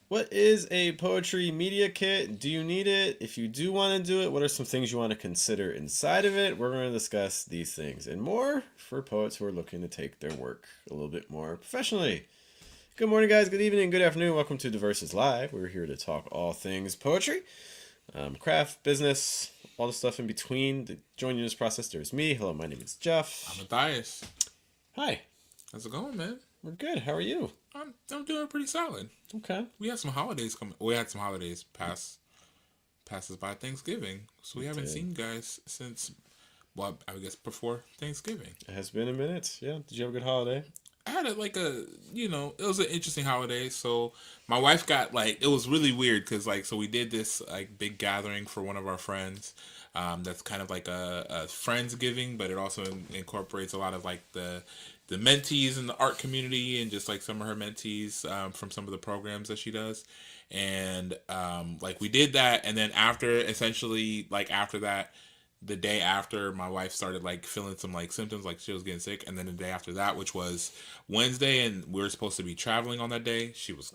What is a poetry media kit? Do you need it? If you do want to do it, what are some things you want to consider inside of it? We're going to discuss these things and more for poets who are looking to take their work a little bit more professionally. Good morning, guys. Good evening. Good afternoon. Welcome to Diverses Live. We're here to talk all things poetry, craft, business, all the stuff in between. To join you in this process, there's me. Hello, my name is Jeff. I'm Matthias. Hi. How's it going, man? We're good. How are you? I'm doing pretty solid. Okay. We had some holidays coming. We had some holidays passes by Thanksgiving, so we haven't seen you guys since. Well, I guess before Thanksgiving. It has been a minute. Yeah. Did you have a good holiday? I had it it was an interesting holiday. So my wife got it was really weird because so we did this big gathering for one of our friends. That's kind of like a Friendsgiving, but it also incorporates a lot of the mentees in the art community and just some of her mentees from some of the programs that she does. And we did that, and then after that, the day after, my wife started feeling some symptoms, she was getting sick. And then the day after that, which was Wednesday, and we were supposed to be traveling on that day, she was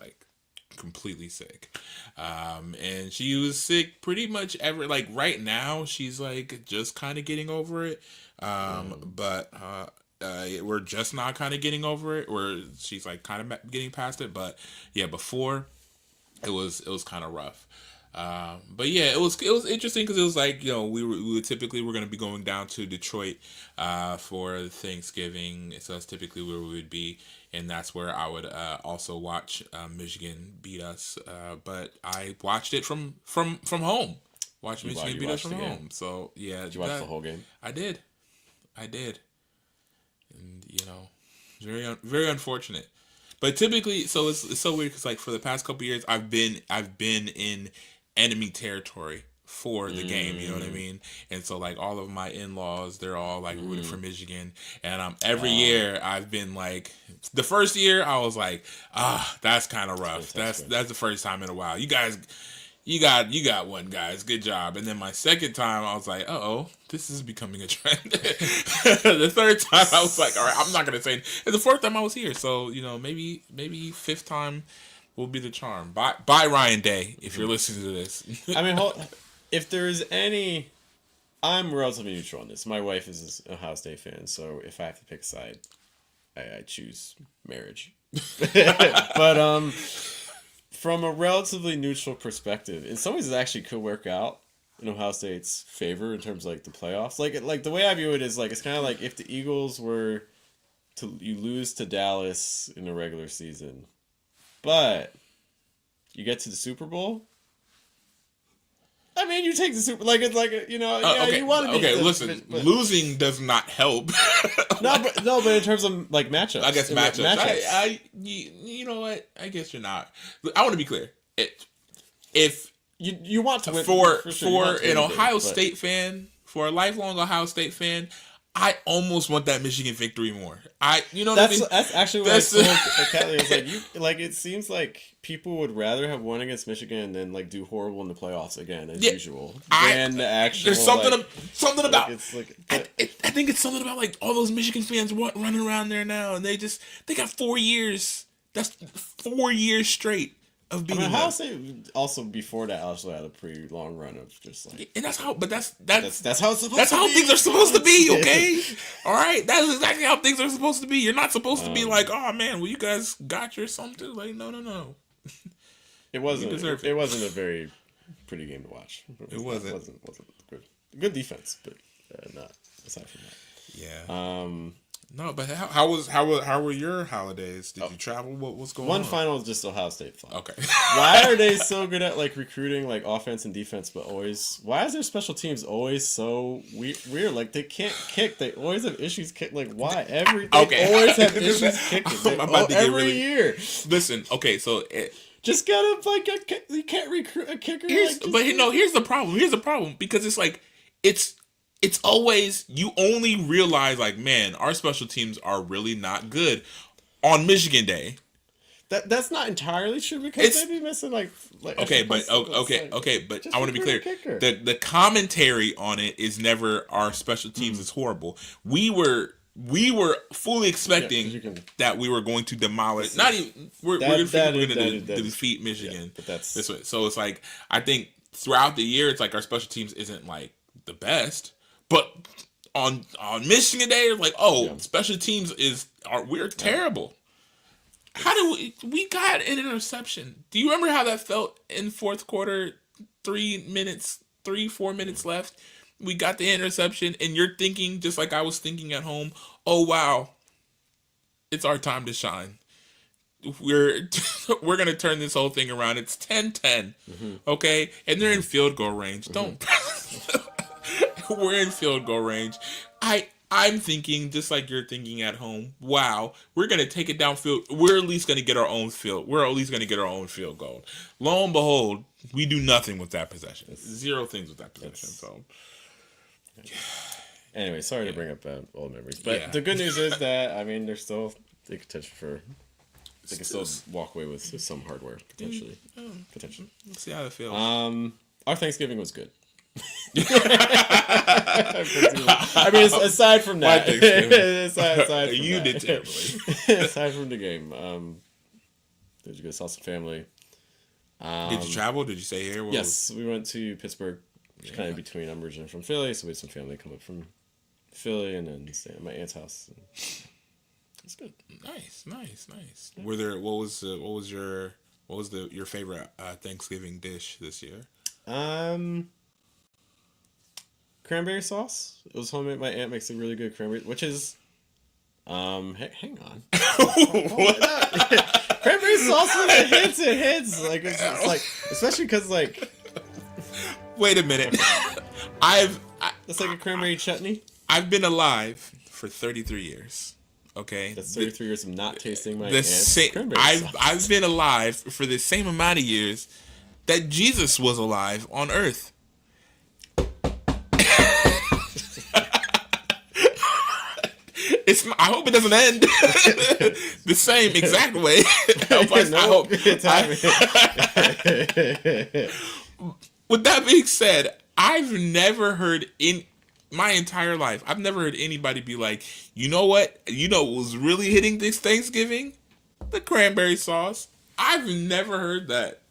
completely sick. And she was sick pretty much right now she's just kind of getting over it. But we're just not kind of getting over it, or she's kind of getting past it. But yeah, before it was kind of rough. But yeah, it was interesting because it was we typically we're going to be going down to Detroit for Thanksgiving, so that's typically where we would be, and that's where I would also watch Michigan beat us. But I watched it from home. Watched Michigan beat us from home. So yeah, did you watch the whole game? I did, and very very unfortunate. But typically, so it's so weird because for the past couple years, I've been in enemy territory for the game, you know what I mean? And so all of my in-laws, they're all rooting for Michigan, and every year I've been the first year I was that's kind of rough. That's the first time in a while. You guys, you got one, guys. Good job. And then my second time I was this is becoming a trend. The third time I was all right, I'm not gonna say. And the fourth time I was here, so maybe fifth time will be the charm. Bye, Ryan Day, if you're listening to this. I mean, if there's any, I'm relatively neutral on this. My wife is a Ohio State fan, so if I have to pick a side, I choose marriage. But from a relatively neutral perspective, in some ways it actually could work out in Ohio State's favor in terms of the playoffs. The way I view it is it's kind of if the Eagles were you lose to Dallas in the regular season, but you get to the Super Bowl. I mean, you take the Super okay. You want to be. Okay, listen, losing does not help. but in terms of matchups. I guess matchups. You know what? I guess you're not. I want to be clear. If you want to win for an Ohio State fan, for a lifelong Ohio State fan, I almost want that Michigan victory more. You know what I mean? That's actually what I told Kelly. It seems like people would rather have won against Michigan than do horrible in the playoffs again as usual. Than the actual. There's something about. I think it's something about all those Michigan fans running around there now, and they got 4 years. That's 4 years straight of being. Ohio State also before that also had a pretty long run of just and that's how. But that's how it's supposed to be. That's how things are supposed to be. Okay, all right. That's exactly how things are supposed to be. You're not supposed to be oh man, well you guys got your something. No. It wasn't. It wasn't a very pretty game to watch. It wasn't. Wasn't good. Good defense, but not aside from that. Yeah. No, but how were your holidays? Did you travel? What was going on? One final just Ohio State fun. Okay. Why are they so good at recruiting offense and defense, but why is their special teams always so weird? They can't kick. They always have issues kicking. Why? They always have issues kicking. Every year. Listen, okay, so just get a you can't recruit a kicker. Here's the problem. Here's the problem because it's always, you only realize man, our special teams are really not good on Michigan Day. That's not entirely true because they'd be missing but I want to be clear. The commentary on it is never our special teams is horrible. We were we were fully expecting that we were going to demolish. Not even we're going to defeat Michigan but that's this way. So it's like I think throughout the year, it's like our special teams isn't like the best, but on Michigan Day, it's like special teams we're terrible. How do we got an interception? Do you remember how that felt in fourth quarter? 4 minutes left. We got the interception, and you're thinking just like I was thinking at home. Oh wow, it's our time to shine. We're gonna turn this whole thing around. It's 10-10, okay, and they're in field goal range. Don't. We're in field goal range. I'm thinking just like you're thinking at home. Wow, we're gonna take it downfield. We're at least gonna get our own field. We're at least gonna get our own field goal. Lo and behold, we do nothing with that possession. Zero things with that possession. So. Anyway, sorry to bring up old memories, but the good news is that there's still the potential for they can still walk away with some hardware potentially. Potentially. Let's see how it feels. Our Thanksgiving was good. Aside from that, aside from you that. did terribly. Aside from the game, there was a good sausage family. Did you travel? Did you stay here? Yes, we went to Pittsburgh. Kind of between. I'm originally from Philly, so we had some family come up from Philly, and then stay at my aunt's house. It's good. Nice. Were there? What was your favorite Thanksgiving dish this year? Cranberry sauce. It was homemade. My aunt makes a really good cranberry, which is hang on. Cranberry sauce when it hits. Like it's like, especially because like. Wait a minute. It's like a cranberry chutney. I've been alive for 33 years. Okay, that's 33 years of not tasting my aunt's cranberry sauce. I've been alive for the same amount of years that Jesus was alive on Earth. I hope it doesn't end the same exact way. With that being said, I've never heard in my entire life, I've never heard anybody be like, you know what? You know what was really hitting this Thanksgiving? The cranberry sauce. I've never heard that.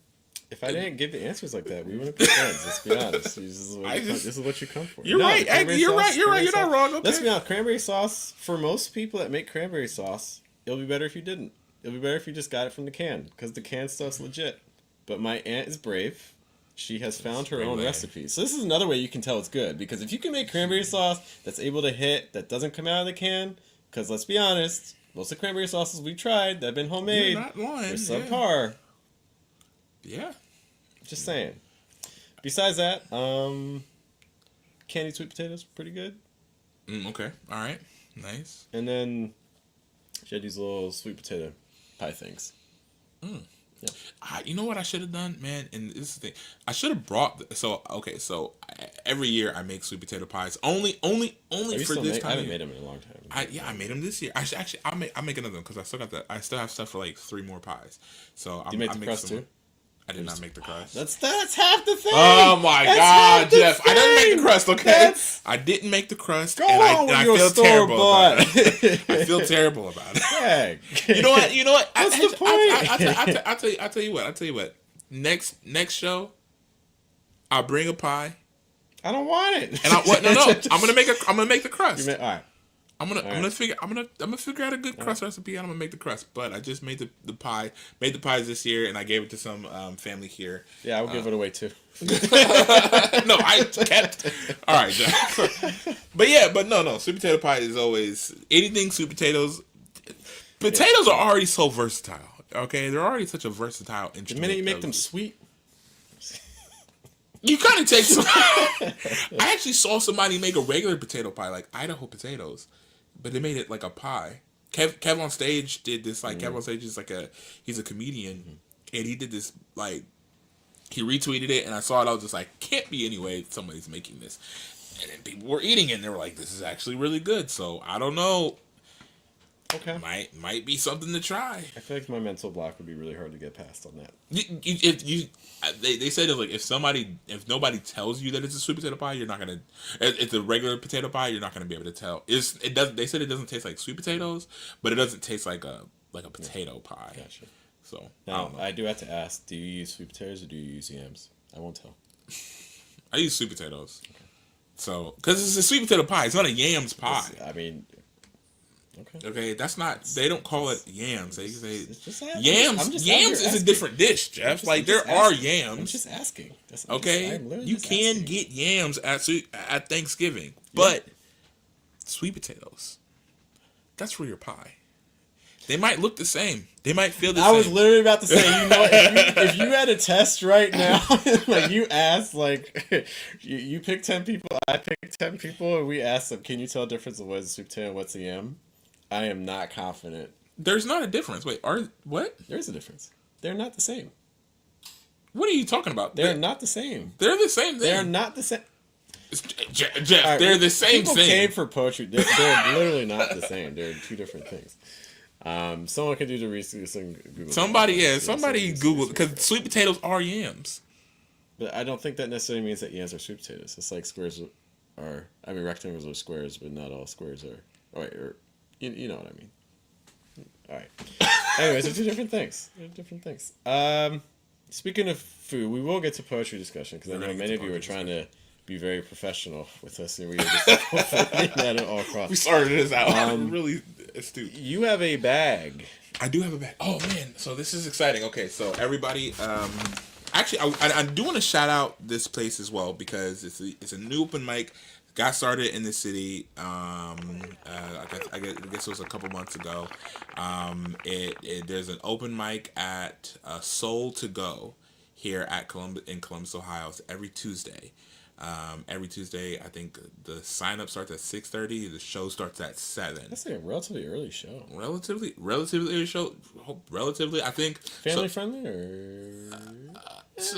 If I didn't give the answers like that, we wouldn't be friends. Let's be honest. This is what you come for. You're right. You're right. You're not wrong. Okay. Let's be honest. Cranberry sauce, for most people that make cranberry sauce, it'll be better if you didn't. It'll be better if you just got it from the can, because the can stuff's legit. But my aunt is brave. She has found her own recipe. So this is another way you can tell it's good. Because if you can make cranberry sauce that's able to hit, that doesn't come out of the can, because let's be honest, most of the cranberry sauces we've tried that have been homemade, they're subpar. Yeah. Just saying. Besides that, candied sweet potatoes, pretty good. Okay. All right. Nice. And then she had these little sweet potato pie things. Yeah. You know what I should have done, man? And this is the thing. I should have brought. Every year I make sweet potato pies. Only for this time. I haven't made them in a long time. I made them this year. I'll make another one because I still got that. I still have stuff for like 3 more pies. So you made the crust too? I did not make the crust. That's half the thing. Oh my God, Jeff! I didn't make the crust. Okay, I didn't make the crust, and I feel terrible about it. I feel terrible about it. Dang. You know what? What's the point? I'll tell you what. Next show, I'll bring a pie. I don't want it. And I'm gonna make the crust. All right. I'm gonna figure out a good crust recipe, and I'm gonna make the crust. But I just made the pie. Made the pies this year, and I gave it to some family here. Yeah, I would give it away too. No, I kept. All right, Jack. But no. Sweet potato pie is always anything sweet potatoes. Potatoes are already so versatile. Okay, they're already such a versatile instrument. The minute you make them sweet, you kind of take some. I actually saw somebody make a regular potato pie, like Idaho potatoes, but they made it like a pie. Kev on Stage did this. Like Kev on Stage is he's a comedian, and he did this like he retweeted it, and I saw it. I was just like, can't be any way somebody's making this, and then people were eating it, and they were like, this is actually really good. So I don't know. Okay. Might be something to try. I feel like my mental block would be really hard to get past on that. They said like if nobody tells you that it's a sweet potato pie, you're not gonna. It's a regular potato pie, you're not gonna be able to tell. It does. They said it doesn't taste like sweet potatoes, but it doesn't taste like a potato pie. Gotcha. So Now I do have to ask: do you use sweet potatoes or do you use yams? I won't tell. I use sweet potatoes. Okay. So because it's a sweet potato pie, it's not a yams pie. I mean. Okay. Okay, that's not. They don't call it yams. They say yams. Yams is a different dish, Jeff. There are yams. I'm just asking. Okay, you can get yams at Thanksgiving, but sweet potatoes. That's for your pie. They might look the same. They might feel the same. I was literally about to say, if you had a test right now, like you asked, like you pick 10 people, I pick 10 people, and we asked them, can you tell the difference of what's a sweet potato and what's a yam? I am not confident. There's not a difference. Wait, what? There's a difference. They're not the same. What are you talking about? They're not the same. They're the same thing. They're not the same. Jeff, right, they're the same thing. People came for poetry. They're literally not the same. They're two different things. Someone can do the research and Google. Somebody Google, because sweet potatoes are yams. But I don't think that necessarily means that yams are sweet potatoes. It's like squares are. I mean, rectangles are squares, but not all squares are. Or you know what I mean. All right. Anyways, they're two different things. Speaking of food, we will get to poetry discussion because I know many of you are trying to be very professional with us, and we are just at it all across. We started this out really astute. You have a bag. I do have a bag. Oh man, so this is exciting. Okay, so everybody, actually, I do want to shout out this place as well because it's a new open mic. Got started in the city. I guess it was a couple months ago. There's an open mic at Soul to Go here at Columbus, Ohio. It's every Tuesday. Every Tuesday, I think the sign up starts at 6:30. The show starts at 7. That's like a relatively early show. Relatively early show. Relatively, I think. Family friendly or. It's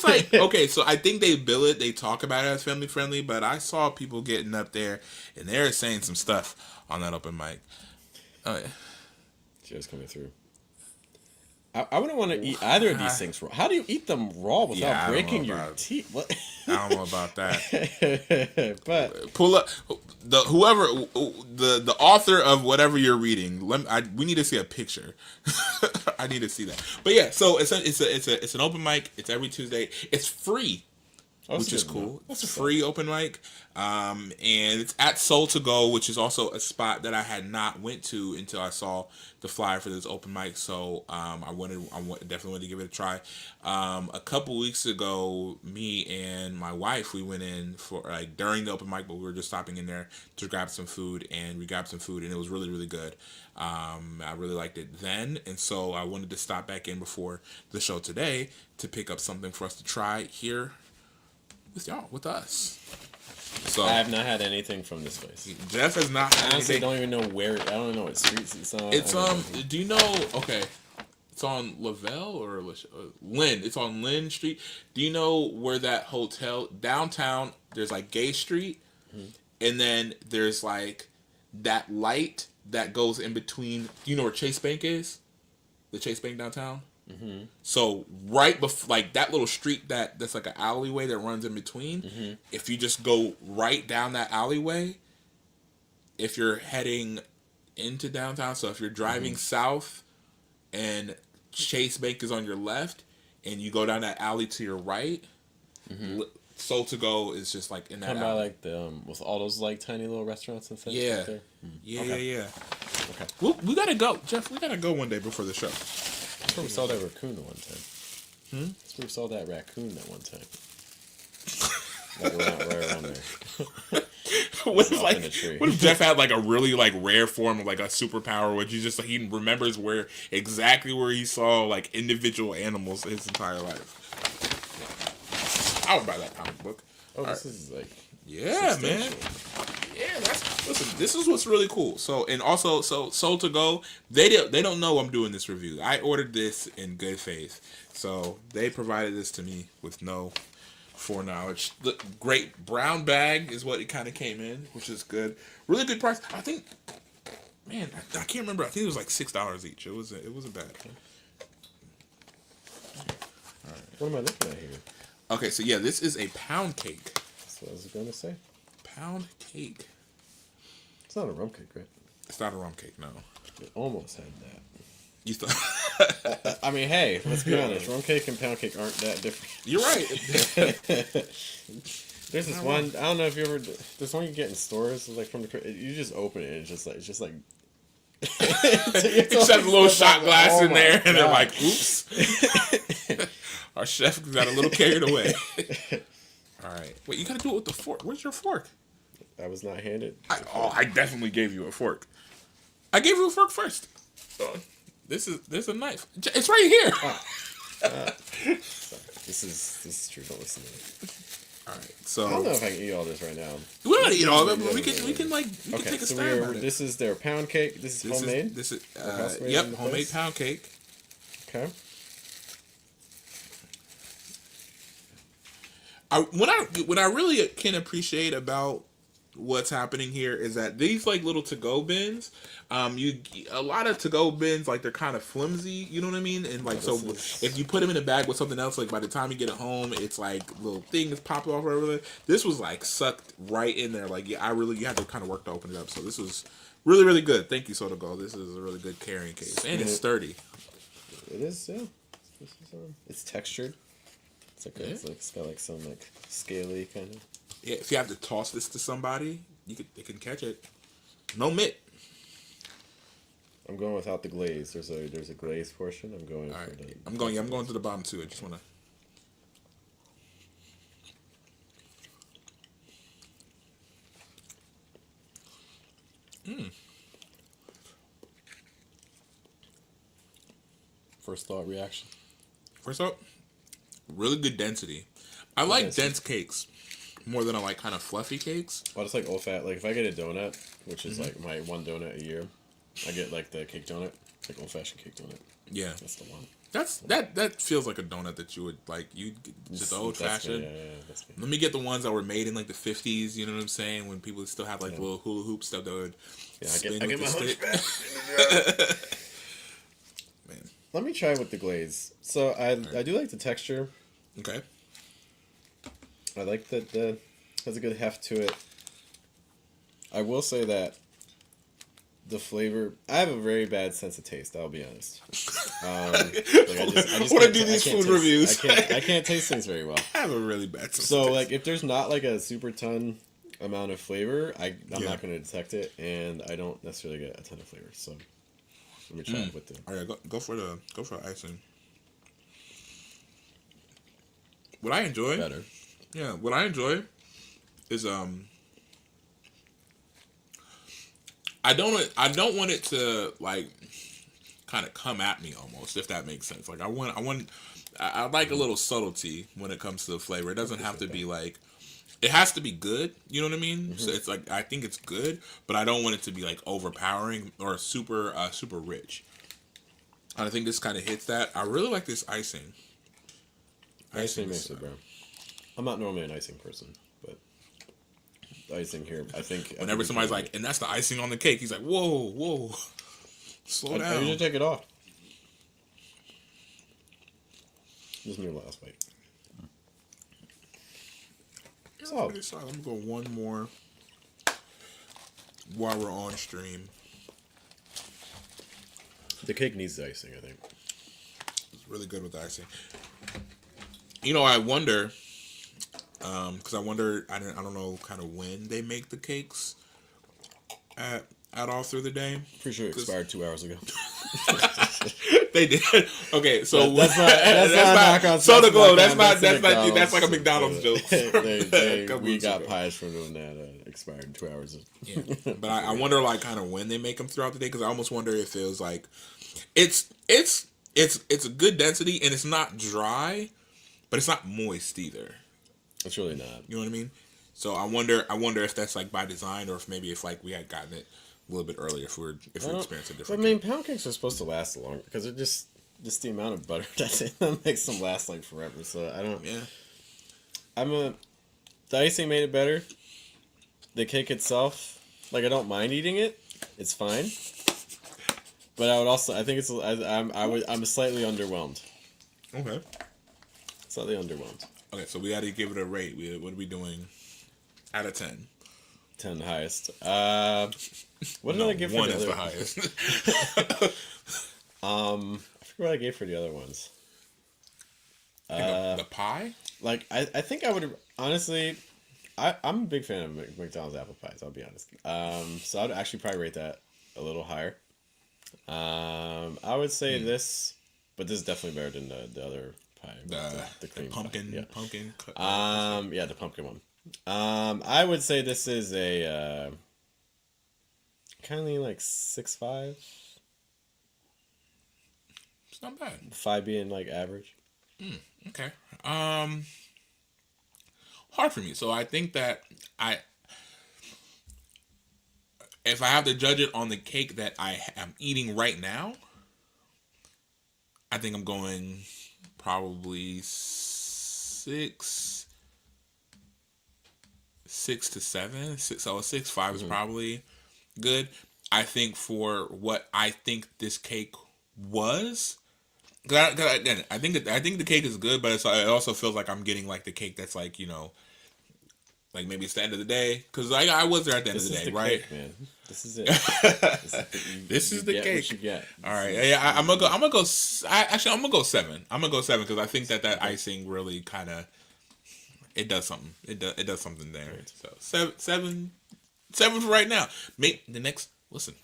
like okay, so I think they bill it. They talk about it as family friendly, but I saw people getting up there and they're saying some stuff on that open mic. Oh yeah, just coming through. I wouldn't want to eat either of these things raw. How do you eat them raw without breaking your teeth? What? I don't know about that. But pull up the author of whatever you're reading. We need to see a picture. I need to see that. But yeah, so it's an open mic. It's every Tuesday. It's free. Which is cool. It's a free open mic, and it's at Soul to Go, which is also a spot that I had not went to until I saw the flyer for this open mic. So I definitely wanted to give it a try. A couple weeks ago, me and my wife, we went in for during the open mic, but we were just stopping in there to grab some food, and we grabbed some food, and it was really, really good. I really liked it then, and so I wanted to stop back in before the show today to pick up something for us to try here. With us. So I have not had anything from this place. Jeff has not. I honestly don't even know where. I don't know what streets it's on. It's Do you know? Okay, it's on Lavelle or Lynn. It's on Lynn Street. Do you know where that hotel downtown? There's like Gay Street, and then there's like that light that goes in between. Do you know where Chase Bank is? The Chase Bank downtown. Mm-hmm. So right before, that little street that's like an alleyway that runs in between. Mm-hmm. If you just go right down that alleyway, if you're heading into downtown, so if you're driving south and Chase Bank is on your left, and you go down that alley to your right, Soul to Go is just like in that. By like the with all those tiny little restaurants and stuff. Yeah, there? Yeah. Okay, we gotta go, Jeff. We gotta go one day before the show. That's where we saw that raccoon at one time. That's where we saw that raccoon at one time. Right around there. What if Jeff had a really rare form of a superpower, which he remembers exactly where he saw individual animals his entire life? I would buy that comic book. Oh, this is yeah, man. Yeah, listen. This is what's really cool. So Soul to Go, they don't know I'm doing this review. I ordered this in good faith, so they provided this to me with no foreknowledge. The great brown bag is what it kind of came in, which is good. Really good price. I think Man, I can't remember. I think it was like $6 each. It wasn't bad. What am I looking at here? Okay, so yeah, this is a pound cake. That's what I was going to say. Pound cake. It's not a rum cake, right? It's not a rum cake, no. It almost had that. You thought? I mean, hey, let's be honest. Rum cake and pound cake aren't that different. You're right. There's this one. I don't know if you ever. There's one you get in stores, like from the. You just open it, and it's just like. You just have a little shot glass in there, and they're like, "Oops." Our chef got a little carried away. All right. Wait, you gotta do it with the fork. Where's your fork? I was not handed. I definitely gave you a fork. I gave you a fork first. There's a knife. It's right here. This is true. Don't listen to me. All right. So I don't know if I can eat all this right now. We don't gotta eat all of it, but we can take a stab at it. This is their pound cake. This is homemade. This is homemade pound cake. Okay. What I really can appreciate about what's happening here is that these like little to-go bins, a lot of to-go bins, like they're kind of flimsy, you know what I mean? And like, so if you put them in a bag with something else, like by the time you get it home, it's like little things pop off or whatever. This was like sucked right in there. Like, yeah, you had to kind of work to open it up. So this was really, really good. Thank you, Soda Gold. This is a really good carrying case. And it's sturdy. It is, yeah. It's textured. It's got like some like scaly kind of. Yeah, if you have to toss this to somebody, they can catch it. No mitt. I'm going without the glaze. There's a glaze portion. I'm going. All right. For the, I'm going to the bottom too. I just wanna. First thought reaction. First up, really good density. I like dense cakes more than I like kind of fluffy cakes. Well, it's like old fat. Like if I get a donut, which is like my one donut a year, I get like the cake donut, like old fashioned cake donut. Yeah, that's the one. That feels like a donut that you would like. You just the old fashioned. That's me. Let me get the ones that were made in like the 50s. You know what I'm saying? When people still have like little hula hoop stuff that would. Yeah, I get my hunchback. Man, let me try with the glaze. So I do like the texture. Okay. I like that has a good heft to it. I will say that the flavor, I have a very bad sense of taste, I'll be honest. I want to do these food reviews. I can't taste things very well. I have a really bad sense of taste. So like if there's not like a super ton amount of flavor, I'm not going to detect it, and I don't necessarily get a ton of flavor. So let me try it with the. All right, go for icing. What I enjoy better. Yeah, what I enjoy is I don't want it to like kind of come at me almost, if that makes sense. Like I like a little subtlety when it comes to the flavor. It doesn't have to be like, it has to be good, you know what I mean? Mm-hmm. So it's like, I think it's good, but I don't want it to be like overpowering or super rich. And I think this kind of hits that. I really like this icing. Icing makes it, bro. I'm not normally an icing person, but the icing here, I think. Whenever somebody's like, and that's the icing on the cake, he's like, whoa, slow down. I usually take it off. This is your last bite. So I'm gonna go one more while we're on stream. The cake needs the icing, I think. It's really good with the icing. You know, I wonder, because I don't know kind of when they make the cakes at all through the day. Pretty sure it expired 2 hours ago. They did. Okay, so that's not Soda Glow. That's like a McDonald's joke. We got pies from them that expired 2 hours. Yeah, but I wonder like kind of when they make them throughout the day, because I almost wonder if it was like, it's a good density and it's not dry, but it's not moist either. It's really not. You know what I mean? So I wonder if that's like by design, or if like we had gotten it a little bit earlier, if we're experiencing different. I mean, pound cakes are supposed to last long because they're just the amount of butter that's in them makes them last like forever. So I don't. Yeah. The icing made it better. The cake itself, like I don't mind eating it. It's fine. But I would also, I think it's, I'm slightly underwhelmed. Okay. Slightly underwhelmed. Okay, so we got to give it a rate. What are we doing out of 10? 10 the highest. What did No, I give for 1 the is other? the highest. I forget what I gave for the other ones. The pie? Like, I think I would, honestly, I'm a big fan of McDonald's apple pies, I'll be honest. So I'd actually probably rate that a little higher. I would say this, but this is definitely better than the other pie. The cream pumpkin, pie. Yeah. pumpkin. Yeah, the pumpkin one. I would say this is a kind of like 6.5. It's not bad. 5 being like average. Okay. Hard for me. So I think that if I have to judge it on the cake that I am eating right now, I think I'm going probably 6 to 7. So a 6.5 is probably good. I think for what I think this cake was, again, I think the cake is good, but it also feels like I'm getting like the cake that's like, like maybe it's the end of the day, because I was there at the end of the day, right? Cake, man. This is it. This is the cake. What you get. All right, yeah, I'm gonna go. I'm gonna go 7. I'm gonna go 7 because I think that icing really kind of it does something. It does something there. Right. So 7 for right now. Maybe the next. Listen,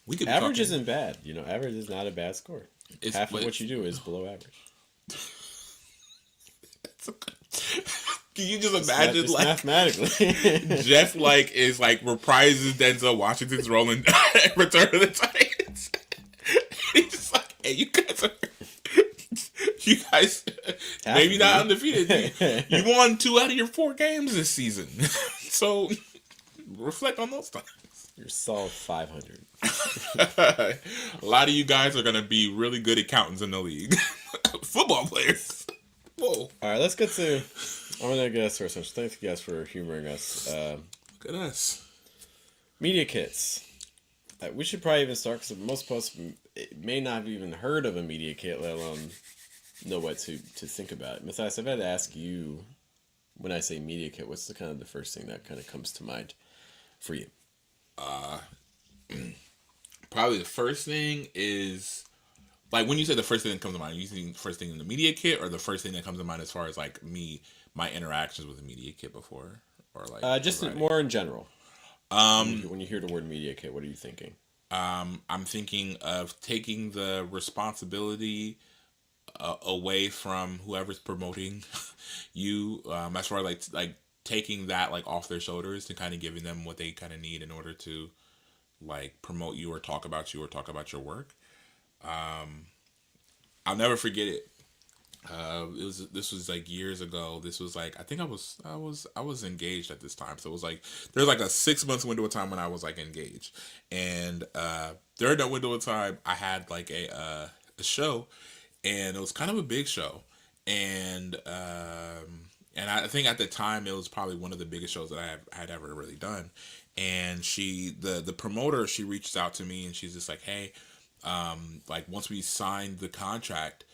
we could. Average isn't bad. Average is not a bad score. Half of what you do is below average. Can you just imagine, it's like, mathematically, Jeff is reprises Denzel Washington's role in Return of the Titans. He's just like, hey, you guys, maybe not undefeated. You won 2 out of your 4 games this season, so reflect on those times. You're solid 500. A lot of you guys are gonna be really good accountants in the league. Football players. Whoa. All right, let's get to. I'm gonna get us first. Thank you guys for humoring us. Look at us. Media kits. We should probably even start because most of us may not have even heard of a media kit, let alone know what to think about it. Matthias, I've had to ask you, when I say media kit, what's the first thing that kind of comes to mind for you? Probably the first thing is, like, when you say the first thing that comes to mind, are you thinking the first thing in the media kit, or the first thing that comes to mind as far as like my interactions with the media kit before, or like just more in general. When you hear the word media kit, what are you thinking? I'm thinking of taking the responsibility away from whoever's promoting you, as far as like taking that like off their shoulders and kind of giving them what they kind of need in order to like promote you or talk about you or talk about your work. I'll never forget it. This was like years ago. This was like, I think I was engaged at this time. So it was like, there's like a 6 months window of time when I was like engaged, and during that window of time, I had like a show, and it was kind of a big show, and I think at the time it was probably one of the biggest shows that I had ever really done. And the promoter, she reached out to me and she's just like, hey, like once we signed the contract,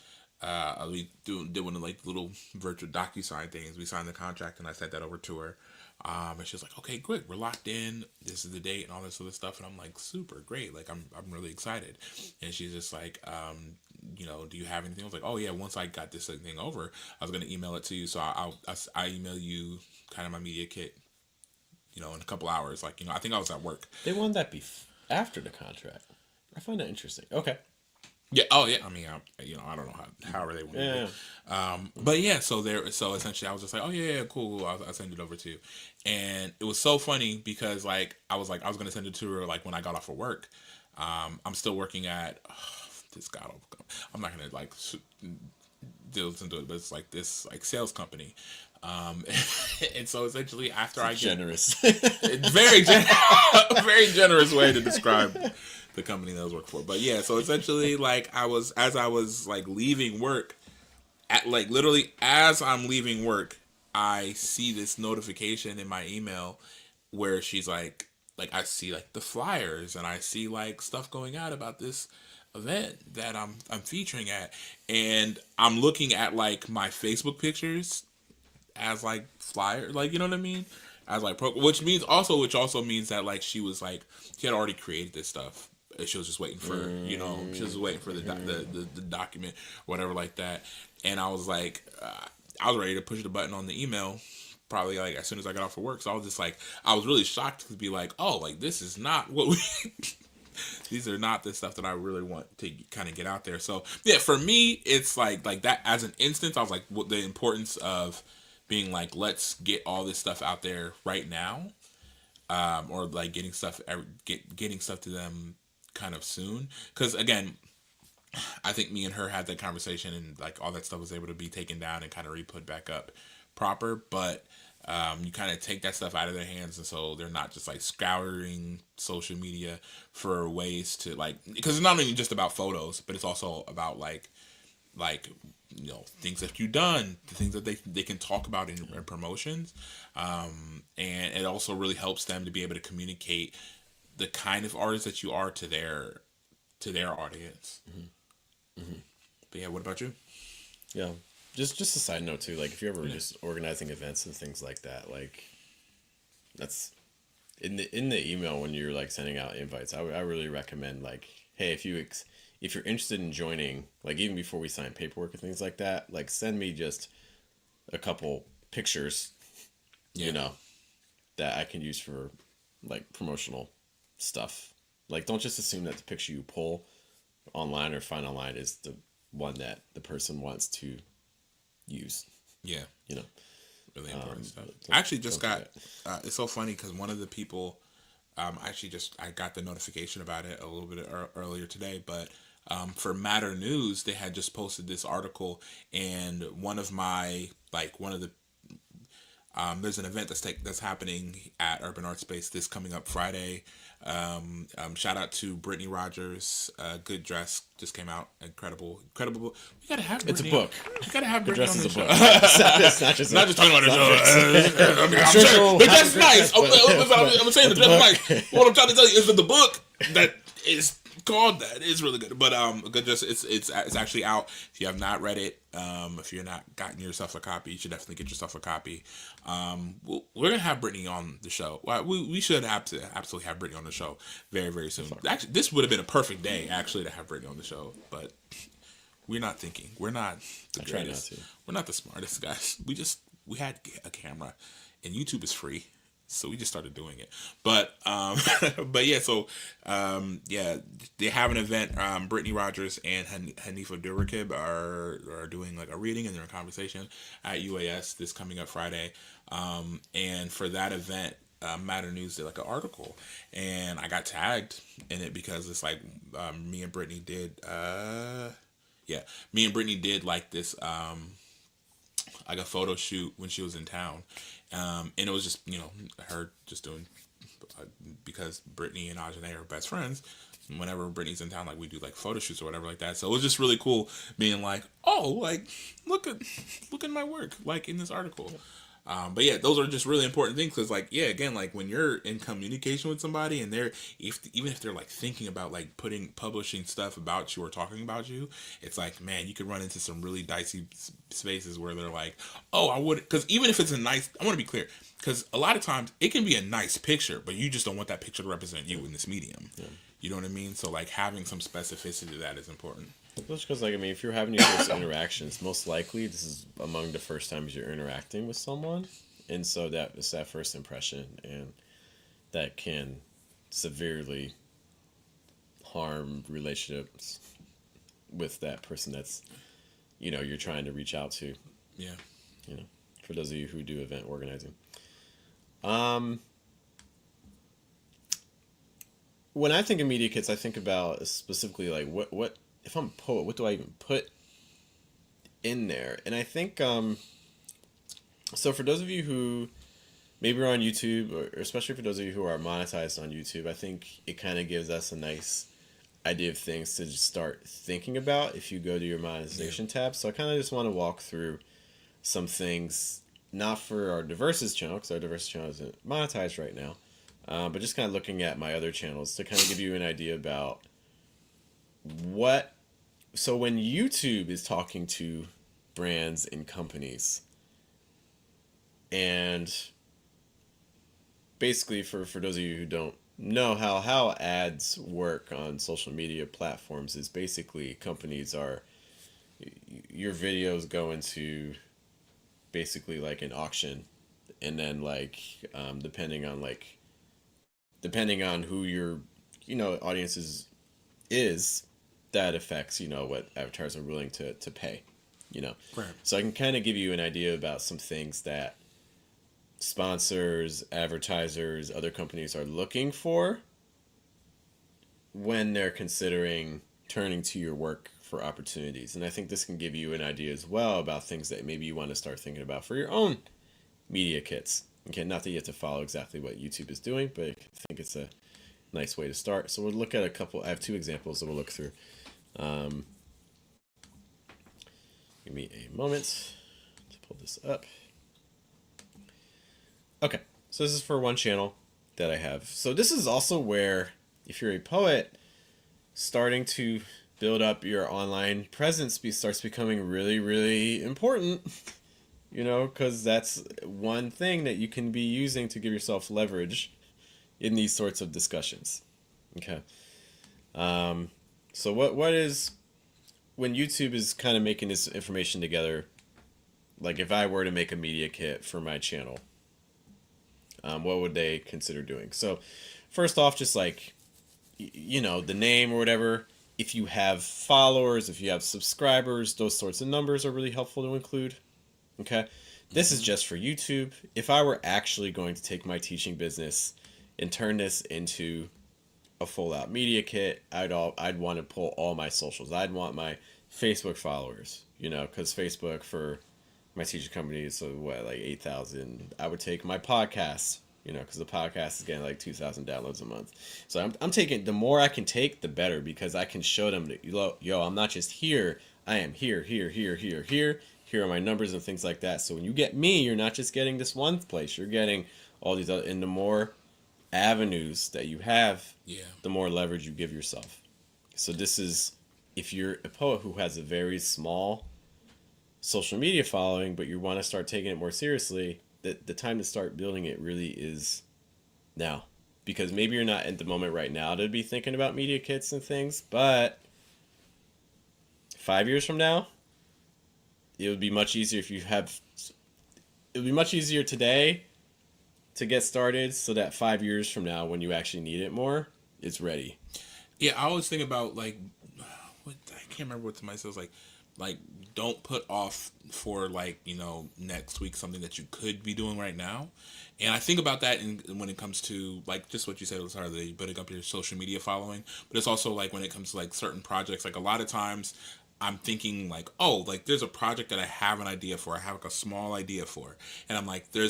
we did one of like little virtual DocuSign things. We signed the contract and I sent that over to her. And she was like, okay, great, we're locked in. This is the date and all this other stuff. And I'm like, super great. Like, I'm really excited. And she's just like, do you have anything? I was like, oh yeah, once I got this thing over, I was going to email it to you. So I email you kind of my media kit, in a couple hours. Like, I think I was at work. They wanted that after the contract. I find that interesting. Okay. Yeah. Oh, yeah. I mean, I don't know however they want to do it. But yeah, so essentially I was just like, oh yeah, cool. I'll send it over to you. And it was so funny because like, I was going to send it to her like when I got off of work. I'm still working at this guy. I'm not going to like listen to it, but it's like this like sales company. And so essentially after I get generous, very very generous way to describe the company that I was working for. But yeah, so essentially like as I was like leaving work, at like literally as I'm leaving work, I see this notification in my email where she's like, like I see like the flyers and I see like stuff going out about this event that I'm featuring at, and I'm looking at like my Facebook pictures as like flyer, like you know what I mean, as like which also means that like she had already created this stuff. She was just waiting for she was waiting for the document, whatever like that, and I was like, I was ready to push the button on the email. Probably like as soon as I got off of work, so I was just like, I was really shocked to be like, oh, like this is not what we these are not the stuff that I really want to kind of get out there. So yeah, for me, it's like that as an instance. I was like, what the importance of being like, let's get all this stuff out there right now, or like getting stuff to them kind of soon. Because again, I think me and her had that conversation, and like all that stuff was able to be taken down and kind of re-put back up proper, but. You kind of take that stuff out of their hands, and so they're not just like scouring social media for ways to like, because it's not only just about photos, but it's also about like things that you've done, the things that they can talk about in promotions, and it also really helps them to be able to communicate the kind of artist that you are to their audience. Mm-hmm. Mm-hmm. But yeah, what about you? Yeah. Just a side note too, like if you're ever just organizing events and things like that, like that's in the email when you're like sending out invites, I really recommend like, hey, if you're interested in joining, like even before we sign paperwork and things like that, like send me just a couple pictures, that I can use for like promotional stuff. Like don't just assume that the picture you pull online or find online is the one that the person wants to use. Yeah, really important stuff. I actually just got it's so funny because one of the people I got the notification about it a little bit earlier today, but for Matter News they had just posted this article, and one of the there's an event that's happening at Urban Art Space this coming up Friday. Shout out to Brittany Rogers. Good Dress just came out. Incredible. We gotta have Brittany. It's a book. We gotta have Brittany on the show. It's not just talking about her show. The dress is nice. I'm saying the dress is nice. What I'm trying to tell you is that the book that is called that is really good. But Good Dress, it's actually out. If you have not read it, if you're not gotten yourself a copy, you should definitely get yourself a copy. We're gonna have Brittany on the show. We should absolutely have Brittany on the show very, very soon. Actually, this would have been a perfect day actually to have Brittany on the show, but we're not thinking. We're not the greatest. We're not the smartest guys. We had a camera, and YouTube is free. So we just started doing it, but yeah. So they have an event. Brittany Rogers and Hanifa Durakib are doing like a reading, and they're in conversation at UAS this coming up Friday. And for that event, Matter News did like an article, and I got tagged in it because it's like me and Brittany did like this like a photo shoot when she was in town. And it was just, her just doing, because Brittany and Ajane are best friends. Whenever Brittany's in town, like we do like photo shoots or whatever like that. So it was just really cool being like, oh, like look at my work, like in this article. But yeah, those are just really important things because, like, yeah, again, like when you're in communication with somebody and even if they're like thinking about like publishing stuff about you or talking about you, it's like, man, you could run into some really dicey spaces where they're like, oh, I would, because even if it's I want to be clear, because a lot of times it can be a nice picture, but you just don't want that picture to represent you in this medium. Yeah. You know what I mean? So like having some specificity to that is important. Just because, like, I mean, if you're having your first interactions, most likely this is among the first times you're interacting with someone, and so that is that first impression, and that can severely harm relationships with that person that's, you're trying to reach out to. Yeah. For those of you who do event organizing. When I think of media kits, I think about specifically like what if I'm a poet, what do I even put in there? And I think so for those of you who maybe are on YouTube, or especially for those of you who are monetized on YouTube, I think it kind of gives us a nice idea of things to just start thinking about if you go to your monetization tab. So I kind of just want to walk through some things, not for our Diverses channel, because our Diverses channel isn't monetized right now, but just kind of looking at my other channels to kind of give you an idea about what. So when YouTube is talking to brands and companies, and basically for those of you who don't know how ads work on social media platforms, is basically companies are, your videos go into basically like an auction, and then like depending on who your audience is, that affects what advertisers are willing to pay, Right. so I can kind of give you an idea about some things that sponsors, advertisers, other companies are looking for when they're considering turning to your work for opportunities. And I think this can give you an idea as well about things that maybe you want to start thinking about for your own media kits. Okay, not that you have to follow exactly what YouTube is doing, but I think it's a nice way to start. So we'll look at a couple. I have two examples that we'll look through. Give me a moment to pull this up. Okay, so this is for one channel that I have. So this is also where, if you're a poet, starting to build up your online presence starts becoming really, really important. Because that's one thing that you can be using to give yourself leverage in these sorts of discussions. Okay. So what is, when YouTube is kind of making this information together, like if I were to make a media kit for my channel, what would they consider doing? So first off, just like, the name or whatever. If you have followers, if you have subscribers, those sorts of numbers are really helpful to include. Okay. This is just for YouTube. If I were actually going to take my teaching business and turn this into a full out media kit, I'd want to pull all my socials. I'd want my Facebook followers, because Facebook for my teaching company is like 8,000. I would take my podcast, because the podcast is getting like 2,000 downloads a month. So I'm taking, the more I can take, the better, because I can show them that, yo, I'm not just here. I am here. Here are my numbers and things like that. So when you get me, you're not just getting this one place. You're getting all these other, and the more avenues that you have, the more leverage you give yourself. So this is, if you're a poet who has a very small social media following, but you want to start taking it more seriously, the time to start building it really is now. Because maybe you're not at the moment right now to be thinking about media kits and things, but 5 years from now, it would be much easier it would be much easier today to get started, so that 5 years from now, when you actually need it more, it's ready. Yeah, I always think about like, I can't remember what somebody says, like don't put off for next week something that you could be doing right now. And I think about that when it comes to like just what you said, it was hard that building up your social media following, but it's also like when it comes to like certain projects, like a lot of times I'm thinking like, oh, like there's a project that I have an idea for, I have like a small idea for, and I'm like, there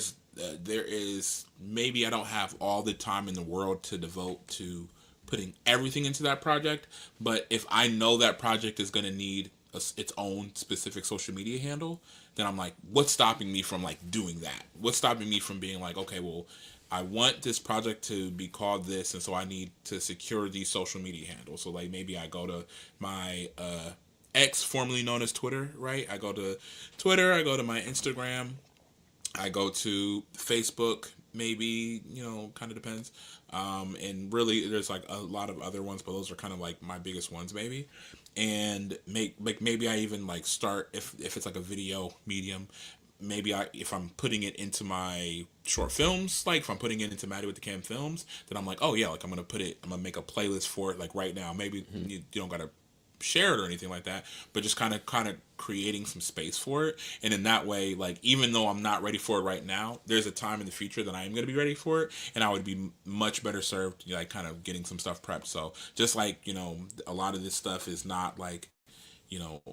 is, maybe I don't have all the time in the world to devote to putting everything into that project, but if I know that project is going to need its own specific social media handle, then I'm like, what's stopping me from like doing that? What's stopping me from being like, okay, well, I want this project to be called this, and so I need to secure these social media handles. So like maybe I go to my X, formerly known as Twitter, right? I go to Twitter, I go to my Instagram, I go to Facebook, maybe, kind of depends. And really, there's like a lot of other ones, but those are kind of like my biggest ones, maybe. And maybe I even like start, if it's like a video medium, maybe if I'm putting it into my short films, like if I'm putting it into Maddie with the Cam films, then I'm like, oh yeah, like I'm gonna make a playlist for it like right now. Maybe you don't gotta share it or anything like that, but just kind of creating some space for it. And in that way, like even though I'm not ready for it right now, there's a time in the future that I am going to be ready for it, and I would be much better served like kind of getting some stuff prepped. So just like a lot of this stuff is not like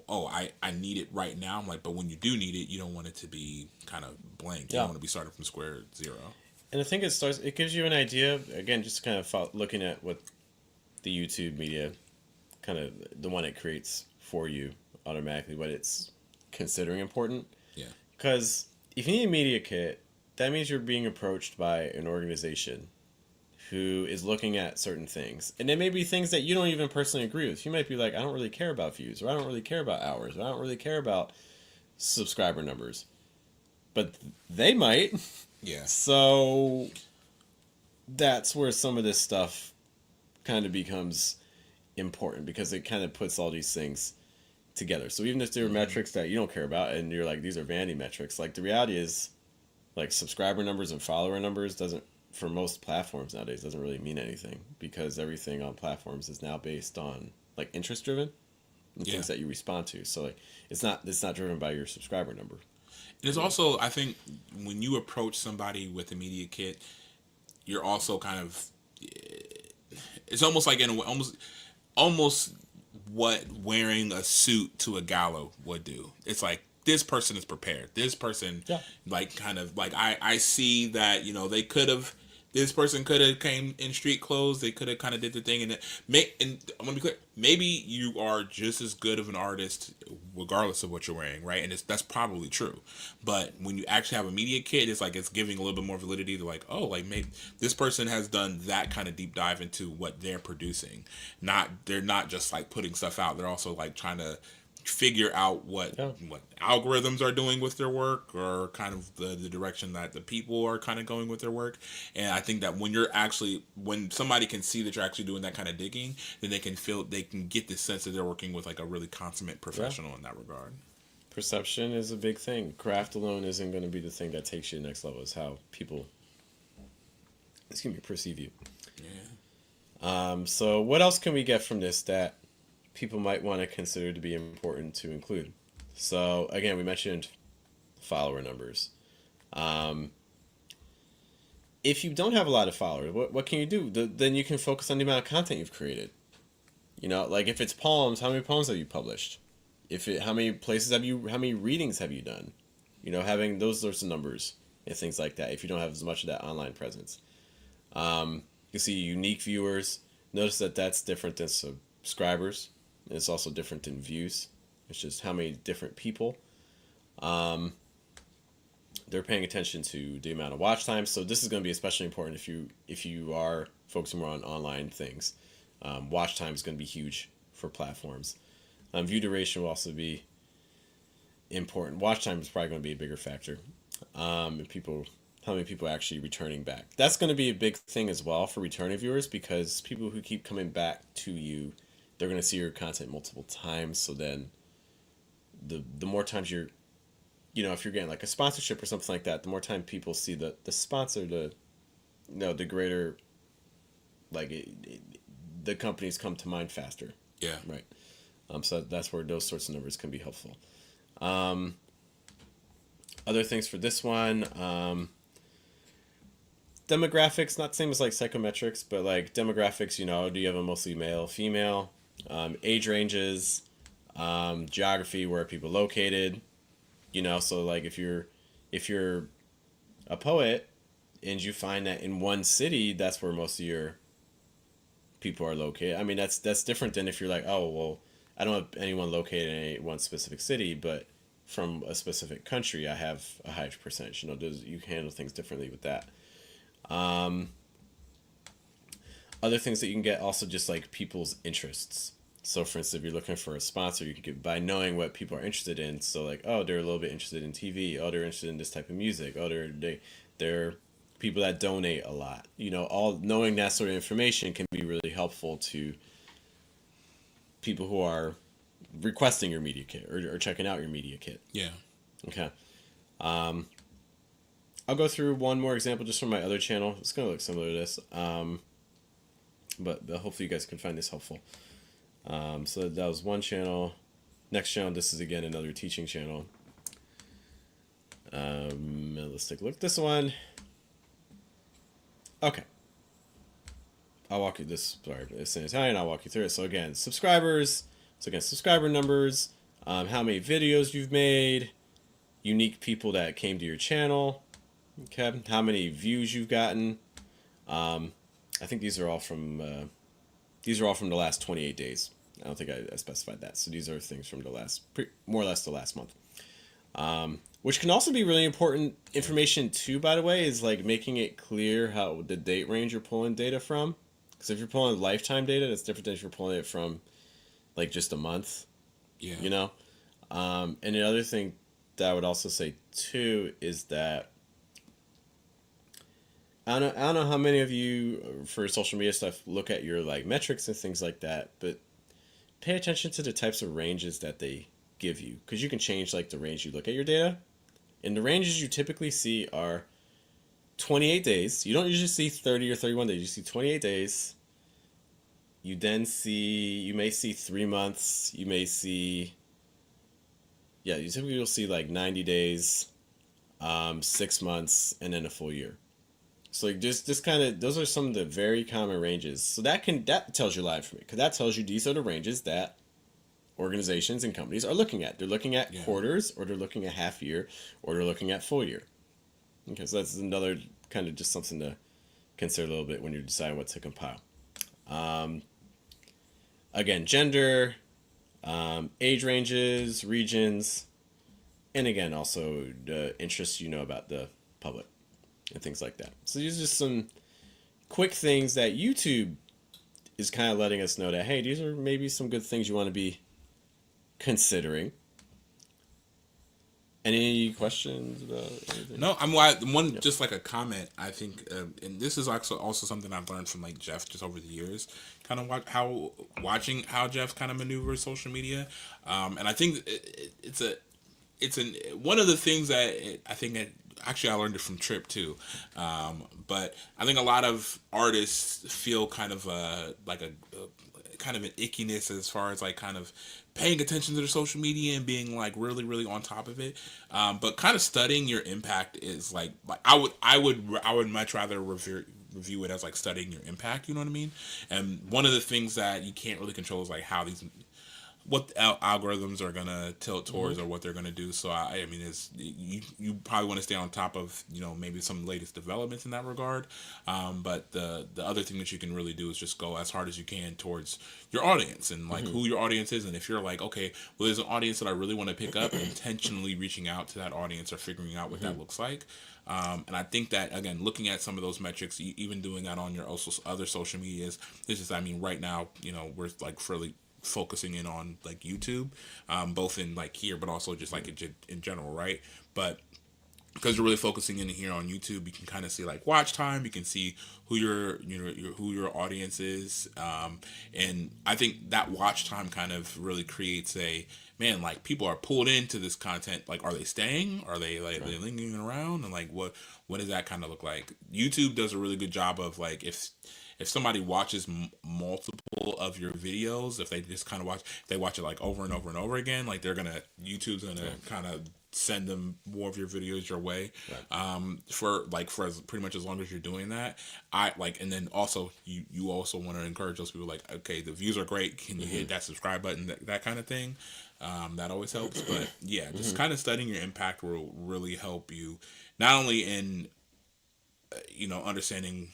oh, I need it right now. I'm like, but when you do need it, you don't want it to be kind of blank. You don't want to be starting from square zero. And I think it gives you an idea, again, just kind of looking at what the YouTube media, kind of the one it creates for you automatically, what it's considering important. Yeah. Because if you need a media kit, that means you're being approached by an organization who is looking at certain things. And it may be things that you don't even personally agree with. You might be like, I don't really care about views, or I don't really care about hours, or I don't really care about subscriber numbers. But they might. Yeah. So that's where some of this stuff kind of becomes important, because it kind of puts all these things together. So even if there are metrics that you don't care about and you're like, these are vanity metrics, like the reality is, like, subscriber numbers and follower numbers doesn't, for most platforms nowadays, doesn't really mean anything, because everything on platforms is now based on like interest driven and things that you respond to. So like it's not driven by your subscriber number. And it's also, I think, when you approach somebody with a media kit, you're also kind of, it's almost like almost what wearing a suit to a gala would do. It's like, this person is prepared. This person, like, kind of like, I see that, you know, they could have, this person could have came in street clothes. They could have kind of did the thing, and I'm gonna be clear. Maybe you are just as good of an artist, regardless of what you're wearing, right? And that's probably true. But when you actually have a media kit, it's like, it's giving a little bit more validity to, like, oh, like, maybe this person has done that kind of deep dive into what they're producing. They're not just like putting stuff out. They're also like trying to figure out what algorithms are doing with their work, or kind of the direction that the people are kind of going with their work. And I think that when somebody can see that you're actually doing that kind of digging, then they can get the sense that they're working with like a really consummate professional in that regard. Perception is a big thing. Craft alone isn't going to be the thing that takes you to the next level. It's how people, perceive you. So what else can we get from this that people might want to consider to be important to include? So again, we mentioned follower numbers. If you don't have a lot of followers, what can you do? Then you can focus on the amount of content you've created. You know, like if it's poems, how many poems have you published? How many readings have you done? You know, having those sorts of numbers and things like that. If you don't have as much of that online presence, you see unique viewers. Notice that that's different than subscribers. And it's also different than views. It's just how many different people they're paying attention to the amount of watch time. So this is going to be especially important if you are focusing more on online things. Watch time is going to be huge for platforms. View duration will also be important. Watch time is probably going to be a bigger factor. And how many people are actually returning back. That's going to be a big thing as well for returning viewers, because people who keep coming back to you, they're going to see your content multiple times. So then the more times if you're getting like a sponsorship or something like that, the more time people see the sponsor, the greater, like, the companies come to mind faster. Yeah. Right. So that's where those sorts of numbers can be helpful. Other things for this one, demographics, not the same as like psychometrics, but like demographics, do you have a mostly male, female, age ranges, geography, where are people located, so like if you're a poet and you find that in one city, that's where most of your people are located. I mean, that's different than if you're like, oh, well, I don't have anyone located in any one specific city, but from a specific country, I have a high percentage. You can handle things differently with that. Other things that you can get also just like people's interests. So for instance, if you're looking for a sponsor, you can get by knowing what people are interested in. So like, oh, they're a little bit interested in TV. Oh, they're interested in this type of music. Oh, they're people that donate a lot. All knowing that sort of information can be really helpful to people who are requesting your media kit or checking out your media kit. Yeah. Okay. I'll go through one more example just from my other channel. It's going to look similar to this. But hopefully you guys can find this helpful. So that was one channel. Next channel, this is again another teaching channel. Let's take a look at this one. Okay. I'll walk you this. Sorry, it's in Italian. I'll walk you through it. So again, subscribers. So again, subscriber numbers. How many videos you've made. Unique people that came to your channel. Okay. How many views you've gotten. I think these are all from the last 28 days. I don't think I specified that. So these are things from more or less the last month. Which can also be really important information too, by the way, is like making it clear how the date range you're pulling data from. Because if you're pulling lifetime data, that's different than if you're pulling it from like just a month, Yeah. you know? And the other thing that I would also say too is that I don't know how many of you for social media stuff look at your like metrics and things like that, but pay attention to the types of ranges that they give you because you can change like the range you look at your data. And the ranges you typically see are 28 days. You don't usually see 30 or 31 days. You see 28 days. You may see 3 months. You may see, yeah, you typically will see like 90 days, 6 months, and then a full year. So like just kind of, those are some of the very common ranges. So that tells you a lot for me because that tells you these are the ranges that organizations and companies are looking at. They're looking at quarters, or they're looking at half year, or they're looking at full year. Okay, so that's another kind of just something to consider a little bit when you're deciding what to compile. Again, gender, age ranges, regions, and again, also the interests you know about the public and things like that. So these are just some quick things that YouTube is kind of letting us know that, hey, these are maybe some good things you want to be considering. Any questions about anything? No, just like a comment. I think, and this is also something I've learned from like Jeff just over the years. Kind of watching how Jeff kind of maneuvers social media, and I think it's one of the things that I think that actually I learned it from Trip too, but I think a lot of artists feel kind of like a kind of an ickiness as far as like kind of paying attention to their social media and being like really really on top of it, but kind of studying your impact is like I would much rather review it as like studying your impact, you know what I mean? And one of the things that you can't really control is like how these what algorithms are gonna tilt towards or what they're gonna do. So I mean, is you probably want to stay on top of maybe some latest developments in that regard. But the other thing that you can really do is just go as hard as you can towards your audience and like who your audience is. And if you're like, okay, well, there's an audience that I really want to pick up, intentionally reaching out to that audience or figuring out what that looks like. And I think that again, looking at some of those metrics, even doing that on your other social medias, this is, I mean, right now, we're like fairly focusing in on like YouTube, both in like here, but also just like in general, right? But because you're really focusing in here on YouTube, you can kind of see like watch time. You can see who who your audience is, and I think that watch time kind of really creates a man, like people are pulled into this content. Like, are they staying? Are they like are they lingering around? And like what does that kind of look like? YouTube does a really good job of like if somebody watches multiple of your videos, if they just kind of they watch it like over and over and over again, like YouTube's gonna kind of send them more of your videos your way, for pretty much as long as you're doing that. And then also you also want to encourage those people like, okay, the views are great. Can you hit that subscribe button? That kind of thing. That always helps. But yeah, just kind of studying your impact will really help you, not only in understanding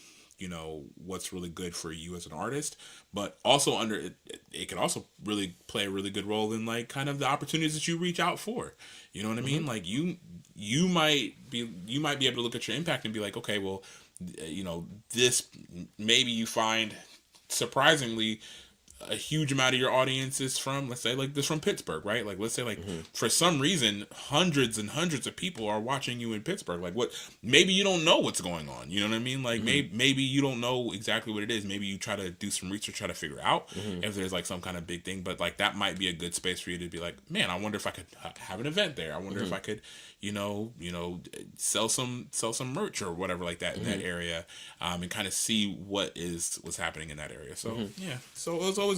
what's really good for you as an artist, but also it can also really play a really good role in like kind of the opportunities that you reach out for, you know what I mean? Like you might be able to look at your impact and be like, okay, well, this, maybe you find surprisingly a huge amount of your audience is from, let's say, like this from Pittsburgh, right? Like, let's say, like, for some reason, hundreds and hundreds of people are watching you in Pittsburgh. Like, maybe you don't know what's going on. You know what I mean? Like, maybe you don't know exactly what it is. Maybe you try to do some research, try to figure out if there's like some kind of big thing. But like, that might be a good space for you to be like, man, I wonder if I could have an event there. I wonder if I could, sell some merch or whatever like that in that area, and kind of see what's happening in that area. So yeah, so it was always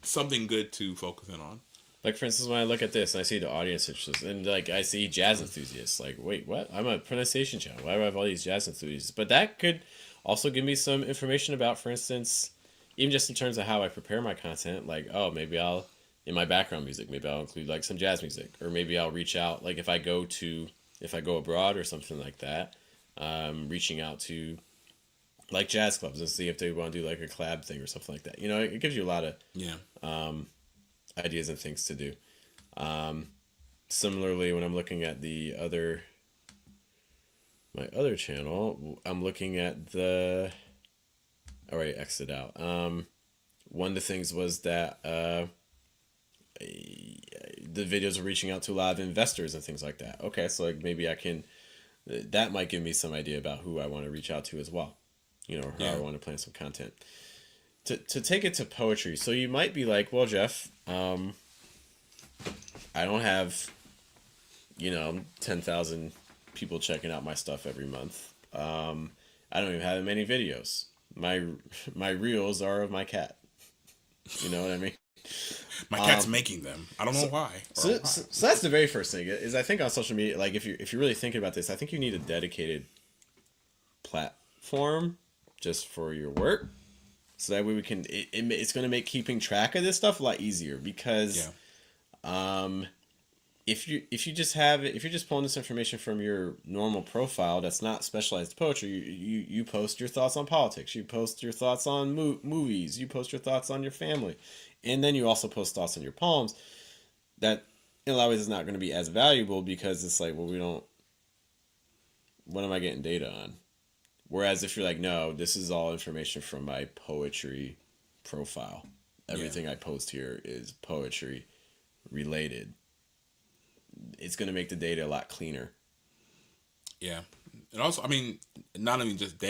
something good to focus in on. Like, for instance, when I look at this and I see the audience interest, and like I see jazz enthusiasts, like, wait, what? I'm a pronunciation channel. Why do I have all these jazz enthusiasts? But that could also give me some information about, for instance, even just in terms of how I prepare my content. Like, oh, maybe in my background music, maybe I'll include like some jazz music, or maybe I'll reach out, like if I go abroad or something like that, reaching out to like jazz clubs and see if they want to do like a collab thing or something like that. It gives you a lot of ideas and things to do. similarly, when I'm looking at my other channel, I'm looking at the. I already exited out. One of the things was that the videos are reaching out to a lot of investors and things like that. Okay, so like maybe I can. That might give me some idea about who I want to reach out to as well. Or how I want to plan some content. To take it to poetry, so you might be like, well, Jeff, I don't have, 10,000 people checking out my stuff every month. I don't even have many videos. My reels are of my cat. You know what I mean? My cat's making them. I don't know why. So that's the very first thing. Is I think on social media, like if you're really thinking about this, I think you need a dedicated platform just for your work, so that way we can. It's going to make keeping track of this stuff a lot easier because, if you just have it, if you're just pulling this information from your normal profile that's not specialized poetry, you post your thoughts on politics, you post your thoughts on movies, you post your thoughts on your family, and then you also post thoughts on your poems. That in a lot of ways is not going to be as valuable because it's like, well, we don't. What am I getting data on? Whereas if you're like, no, this is all information from my poetry profile. Everything I post here is poetry related. It's going to make the data a lot cleaner. Yeah. And also, I mean, not only just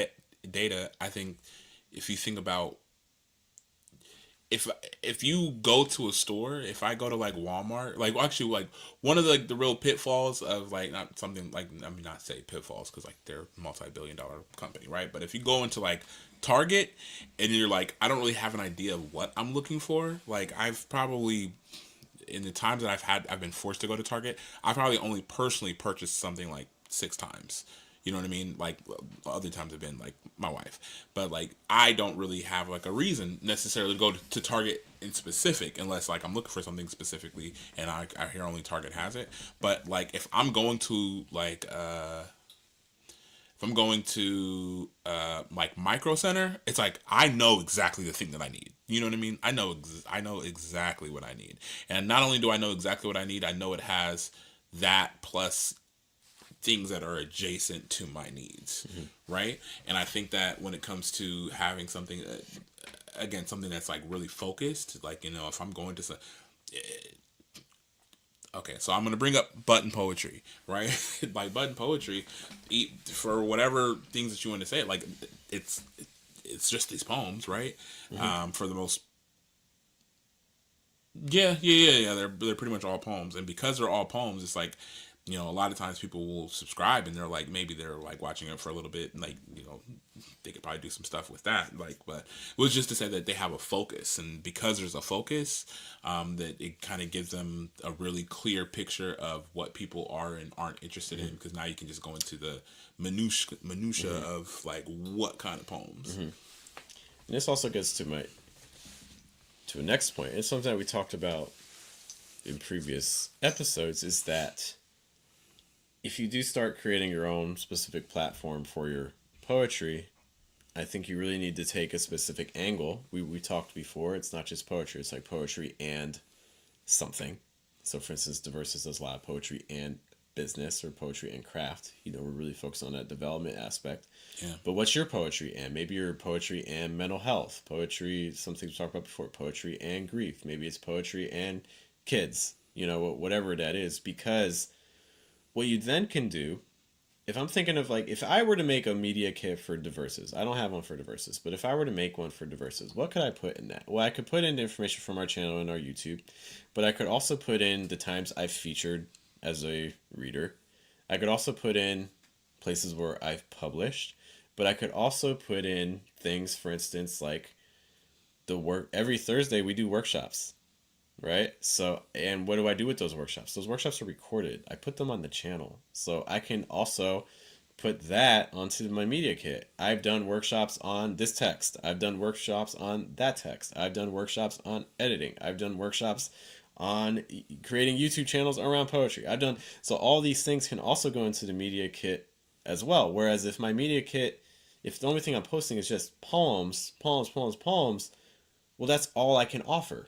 data, I think if you think about if you go to a store, if I go to like Walmart, like actually like one of the real pitfalls of like not something like, I mean, not say pitfalls because like they're a multi-billion-dollar company, right? But if you go into like Target and you're like, I don't really have an idea of what I'm looking for, like I've probably in the times that I've been forced to go to Target, I probably only personally purchased something like 6 times. You know what I mean? Like other times have been like my wife, but like I don't really have like a reason necessarily to go to Target in specific unless like I'm looking for something specifically and I hear only Target has it. But like if I'm going to like like Micro Center, it's like I know exactly the thing that I need. You know what I mean? I know exactly what I need. And not only do I know exactly what I need, I know it has that plus things that are adjacent to my needs, right? And I think that when it comes to having something, again, something that's like really focused, like, if I'm going to okay, so I'm going to bring up button poetry, right? Like button poetry, for whatever things that you want to say, like it's just these poems, right? For the most, yeah. They're pretty much all poems, and because they're all poems, it's like, a lot of times people will subscribe and they're like, maybe they're like watching it for a little bit and like, they could probably do some stuff with that. Like, but it was just to say that they have a focus, and because there's a focus, that it kind of gives them a really clear picture of what people are and aren't interested in. Because now you can just go into the minutia of like what kind of poems. And this also gets to a next point. It's something that we talked about in previous episodes, is that if you do start creating your own specific platform for your poetry, I think you really need to take a specific angle. We talked before, it's not just poetry, it's like poetry and something. So for instance, Diversus does a lot of poetry and business, or poetry and craft. We're really focused on that development aspect. Yeah. But what's your poetry and? Maybe your poetry and mental health. Poetry, something we talked about before, poetry and grief. Maybe it's poetry and kids, whatever that is. Because what you then can do, if I'm thinking of like, if I were to make a media kit for Diversus, I don't have one for Diversus, but if I were to make one for Diversus, what could I put in that? Well, I could put in information from our channel and our YouTube, but I could also put in the times I've featured as a reader. I could also put in places where I've published, but I could also put in things, for instance, like every Thursday we do workshops. Right? So, and what do I do with those workshops? Those workshops are recorded. I put them on the channel. So I can also put that onto my media kit. I've done workshops on this text. I've done workshops on that text. I've done workshops on editing. I've done workshops on creating YouTube channels around poetry. So all these things can also go into the media kit as well. Whereas if my media kit, if the only thing I'm posting is just poems, well, that's all I can offer.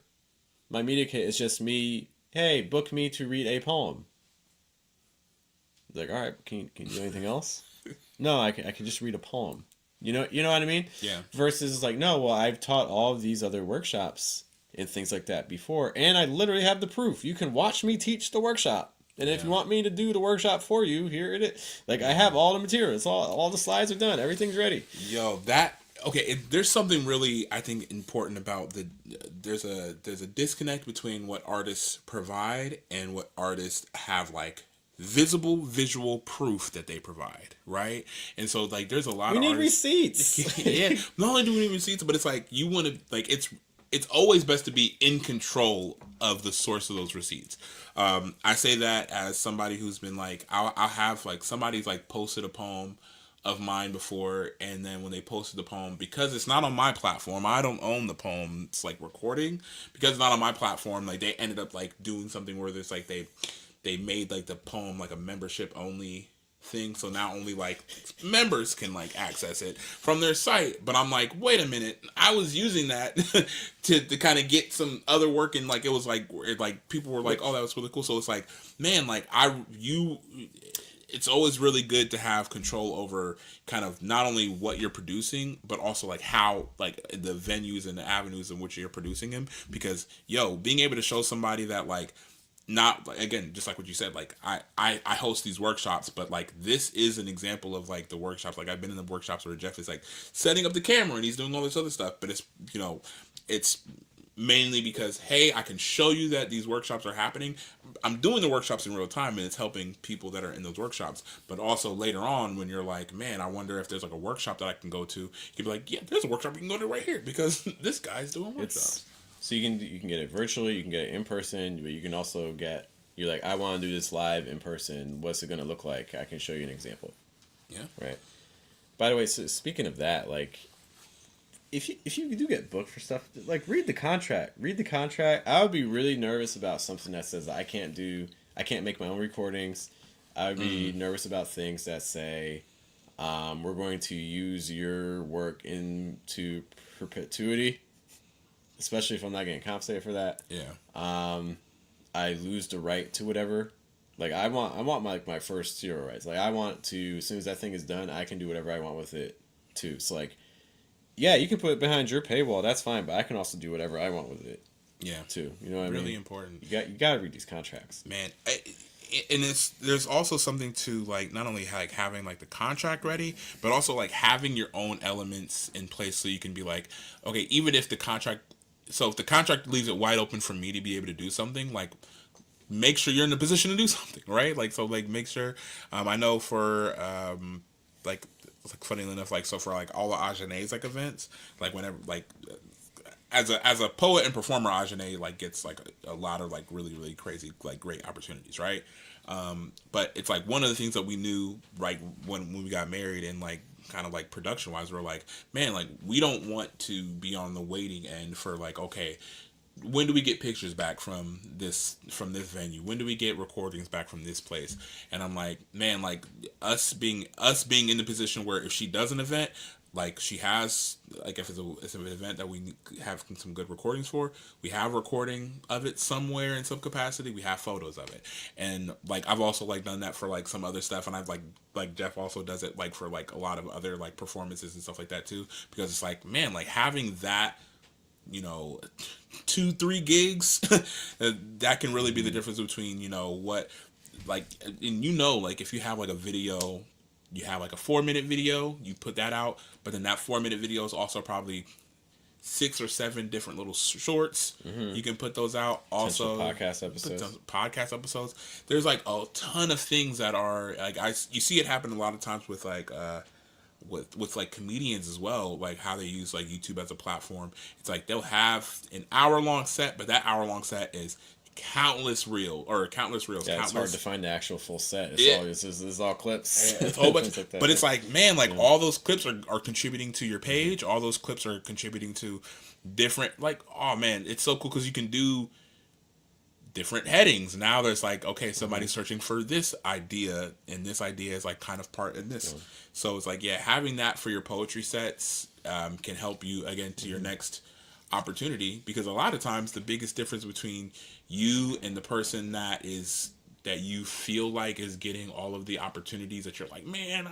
My media kit is just me, hey, book me to read a poem. Like, all right, can you do anything else? No, I can just read a poem. You know what I mean? Yeah. Versus like, no, well, I've taught all of these other workshops and things like that before, and I literally have the proof. You can watch me teach the workshop. And if Yeah. you want me to do the workshop for you, here it is. Like, I have all the materials, all the slides are done, everything's ready. Yo, that okay. There's something really I think important about there's a disconnect between what artists provide and what artists have like visible visual proof that they provide, right? And so like there's a lot We of need artists. receipts. Yeah, not only do we need receipts, but it's like you want to like it's always best to be in control of the source of those receipts. I say that as somebody who's been like I'll have like somebody's like posted a poem of mine before, and then when they posted the poem, because it's not on my platform, I don't own the poem. It's like recording because it's not on my platform. Like they ended up like doing something where there's like they made like the poem like a membership only thing, so now only like members can like access it from their site. But I'm like, wait a minute, I was using that to kind of get some other work, and like it was like people were like, oh, that was really cool. So it's like, man, like it's always really good to have control over kind of not only what you're producing, but also like how like the venues and the avenues in which you're producing them. Because being able to show somebody that like not again, just like what you said, like I host these workshops, but like this is an example of like the workshops. Like I've been in the workshops where Jeff is like setting up the camera and he's doing all this other stuff, but it's it's mainly because hey, I can show you that these workshops are happening. I'm doing the workshops in real time and it's helping people that are in those workshops. But also later on when you're like, man, I wonder if there's like a workshop that I can go to, you can be like, yeah, there's a workshop you can go to right here because this guy's doing workshops. So you can get it virtually, you can get it in person, but you can also you're like, I want to do this live in person. What's it going to look like? I can show you an example. Yeah. Right. By the way, so speaking of that, like, if you do get booked for stuff, like read the contract. Read the contract. I would be really nervous about something that says I can't make my own recordings. I would be nervous about things that say, we're going to use your work into perpetuity. Especially if I'm not getting compensated for that. Yeah. I lose the right to whatever. Like I want my first zero rights. Like I want to, as soon as that thing is done, I can do whatever I want with it too. So like, yeah, you can put it behind your paywall. That's fine, but I can also do whatever I want with it. Yeah. Too. You know what I mean? Really important. You got to read these contracts. Man, and there's also something to like not only like having like the contract ready, but also like having your own elements in place so you can be like, okay, even if the contract. So if the contract leaves it wide open for me to be able to do something, like make sure you're in a position to do something, right? Like so, like make sure. I know for like funny enough, like so for like all the Agene's like events, like whenever like as a poet and performer, Agene like gets like a lot of like really crazy like great opportunities, right? But it's like one of the things that we knew right when we got married and like kind of like production wise, we're like, man, like we don't want to be on the waiting end for like, okay, when do we get pictures back from this venue? When do we get recordings back from this place? And I'm like, man, like us being in the position where if she does an event, like she has, like if it's an event that we have some good recordings for, we have a recording of it somewhere in some capacity. We have photos of it, and like I've also like done that for like some other stuff, and I've like Jeff also does it like for like a lot of other like performances and stuff like that too, because it's like, man, like having that, 2-3 gigs that can really be the difference between what like, and like if you have like a video, you have like a 4-minute video, you put that out, but then that 4-minute video is also probably 6 or 7 different little shorts. You can put those out. Also podcast episodes. There's like a ton of things that are like you see it happen a lot of times with like with like comedians as well, like how they use like YouTube as a platform. It's like they'll have an hour-long set, but that hour-long set is countless reels. Yeah, it's hard to find the actual full set. It's all clips. It's a whole bunch, like that, but it's like, man, like all those clips are contributing to your page. All those clips are contributing to different, like, oh man, it's so cool because you can do different headings. Now there's like, okay, somebody's searching for this idea, and this idea is like kind of part in this. So it's like, yeah, having that for your poetry sets can help you again to your next opportunity, because a lot of times the biggest difference between you and the person that is that you feel like is getting all of the opportunities that you're like, man,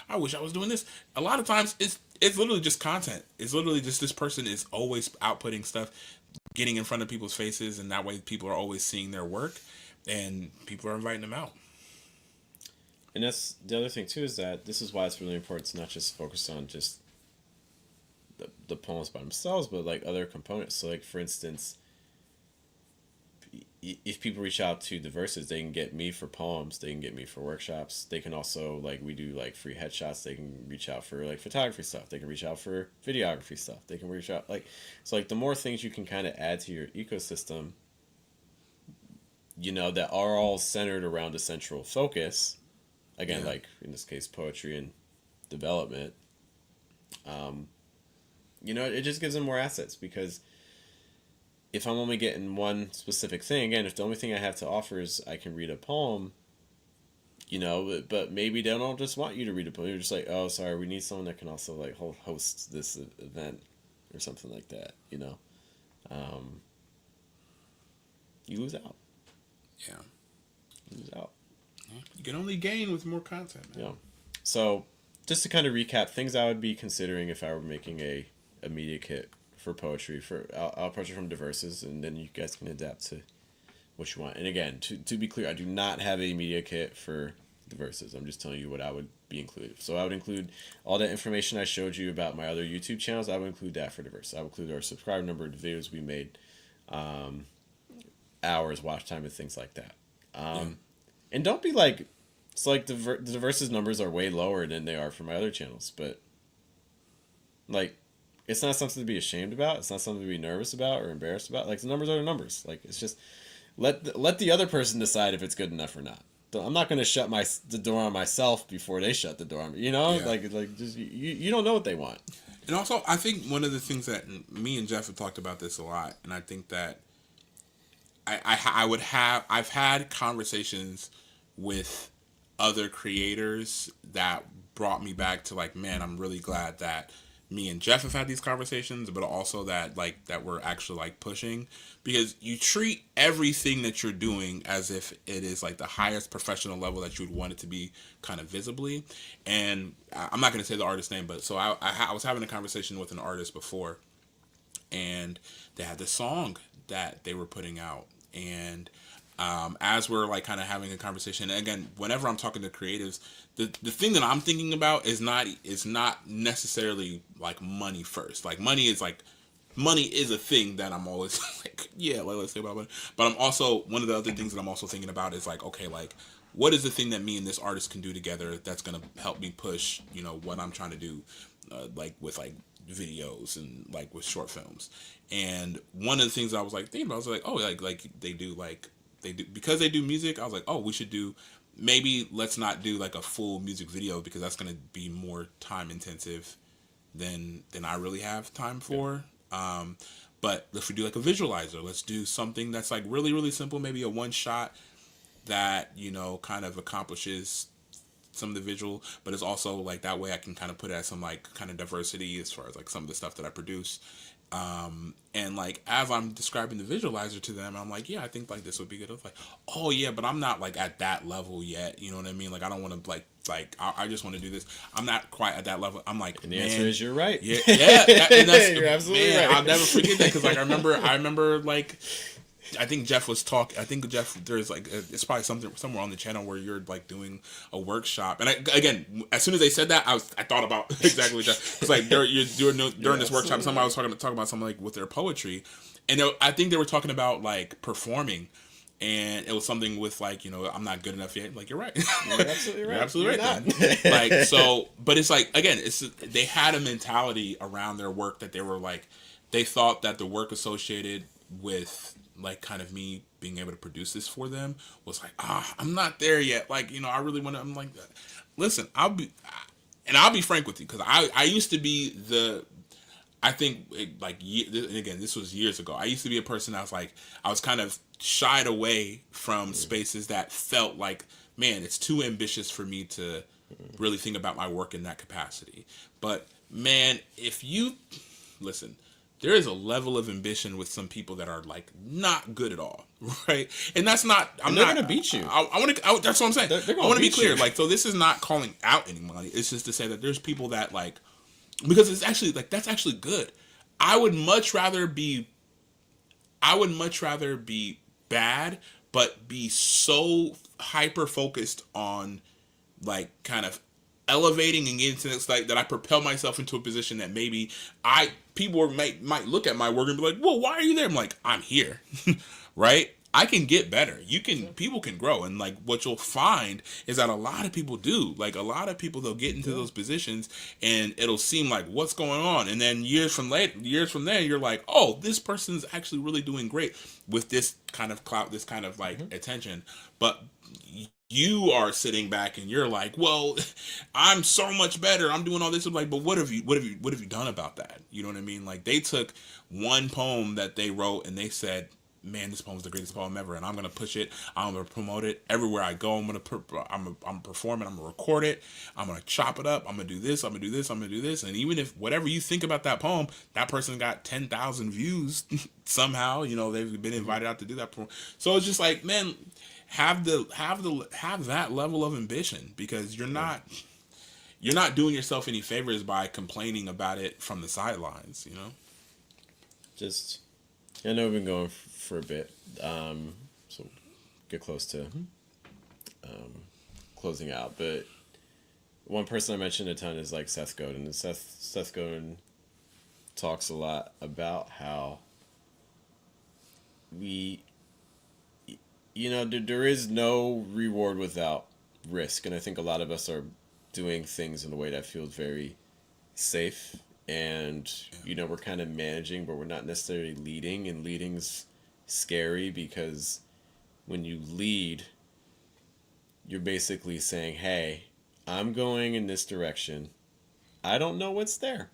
I wish I was doing this. A lot of times it's literally just content. It's literally just this person is always outputting stuff, getting in front of people's faces, and that way people are always seeing their work, and people are inviting them out. And that's the other thing too, is that this is why it's really important to not just focus on just the poems by themselves, but like other components. So like for instance, if people reach out to the verses, they can get me for poems, they can get me for workshops, they can also, like, we do like free headshots, they can reach out for like photography stuff, they can reach out for videography stuff, they can reach out, like, so like the more things you can kind of add to your ecosystem, you know, that are all centered around a central focus, again, Yeah. like in this case poetry and development, you know, it just gives them more assets. Because if I'm only getting one specific thing, again, if the only thing I have to offer is I can read a poem, you know, but maybe they don't just want you to read a poem. You're just like, oh, sorry, we need someone that can also like host this event or something like that, you know. You lose out. Yeah. You lose out. You can only gain with more content, man. Yeah. So just to kind of recap, things I would be considering if I were making a media kit for poetry, I'll approach it from diverses, and then you guys can adapt to what you want. And again, to be clear, I do not have a media kit for the verses. I'm just telling you what I would be included. So I would include all that information I showed you about my other YouTube channels. I would include that for the verses. I would include our subscriber number, the videos we made, hours, watch time, and things like that. And don't be like, it's like the verses numbers are way lower than they are for my other channels, but like, it's not something to be ashamed about. It's not something to be nervous about or embarrassed about. Like, the numbers are the numbers. Like, it's just let the other person decide if it's good enough or not. I'm not going to shut the door on myself before they shut the door on me. You know, Yeah. like just you don't know what they want. And also, I think one of the things that me and Jeff have talked about this a lot, and I think that I've had conversations with other creators that brought me back to like, man, I'm really glad that me and Jeff have had these conversations, but also that we're actually like pushing, because you treat everything that you're doing as if it is like the highest professional level that you would want it to be, kind of visibly. And I'm not going to say the artist's name, but so I was having a conversation with an artist before, and they had this song that they were putting out, and as we're like kind of having a conversation, and again, whenever I'm talking to creatives, the thing that I'm thinking about is not necessarily like money first. Like money is a thing that I'm always like, yeah, like, let's say about money. But I'm also, one of the other things that I'm also thinking about is like, okay, like, what is the thing that me and this artist can do together that's gonna help me push, you know, what I'm trying to do, like with like videos and like with short films. And one of the things I was like thinking about, I was like, oh, like they do because they do music. I was like, oh, we should do, maybe let's not do like a full music video, because that's going to be more time intensive than I really have time for. Yeah. But if we do like a visualizer, let's do something that's like really, really simple, maybe a one shot that, you know, kind of accomplishes some of the visual, but it's also like that way I can kind of put it as some like kind of diversity as far as like some of the stuff that I produce. And like as I'm describing the visualizer to them, I'm like, yeah, I think like this would be good. It's like, oh yeah, but I'm not like at that level yet. You know what I mean? Like I don't want to like I just want to do this. I'm not quite at that level. I'm like, and the answer is you're right. Yeah, and that's, you're absolutely man, right. I'll never forget that, because like I remember like, I think Jeff was talking. I think Jeff, there's like it's probably something somewhere on the channel where you're like doing a workshop. And again, as soon as they said that, I thought about exactly that. It's like during this workshop, somebody was talking about something like with their poetry, and I think they were talking about like performing, and it was something with like, you know, I'm not good enough yet. Like, you're right. You're absolutely right. You're absolutely You're right. Then. Like, so, but it's like, again, they had a mentality around their work that they were like, they thought that the work associated with like kind of me being able to produce this for them was like, I'm not there yet. Like, you know, I really want to, I'm like, listen, I'll be frank with you. Cause I used to be I think like, and again, this was years ago. I used to be a person that was like, I was kind of shied away from spaces that felt like, man, it's too ambitious for me to really think about my work in that capacity. But man, if you listen, there is a level of ambition with some people that are like not good at all, right? And that's not. They're gonna beat you. I want to. That's what I'm saying. They're I want to be beat clear. you. Like, so this is not calling out anybody. It's just to say that there's people that like, because it's actually like that's actually good. I would much rather be bad, but be so hyper focused on like kind of elevating and getting to this, like that I propel myself into a position that maybe people might look at my work and be like, well, why are you there? I'm like, I'm here. Right? I can get better. People can grow. And like what you'll find is that a lot of people do. Like a lot of people, they'll get into those positions and it'll seem like what's going on. And then years from there, you're like, oh, this person's actually really doing great with this kind of clout, this kind of like attention. But you are sitting back and you're like, well, I'm so much better. I'm doing all this. I'm like, but what have you done about that? You know what I mean? Like they took one poem that they wrote and they said, man, this poem's the greatest poem ever, and I'm gonna push it. I'm gonna promote it everywhere I go. I'm gonna perform it. I'm gonna record it. I'm gonna chop it up. I'm gonna do this. I'm gonna do this. I'm gonna do this. And even if whatever you think about that poem, that person got 10,000 views somehow. You know, they've been invited out to do that poem. So it's just like, man, have that level of ambition, because you're not doing yourself any favors by complaining about it from the sidelines. You know, Just I know we've been going for a bit, so get close to closing out. But one person I mentioned a ton is like Seth Godin, and Seth Godin talks a lot about how there is no reward without risk, and I think a lot of us are doing things in a way that feels very safe, and we're kind of managing, but we're not necessarily leading, and leading's scary because when you lead, you're basically saying, hey, I'm going in this direction. I don't know what's there.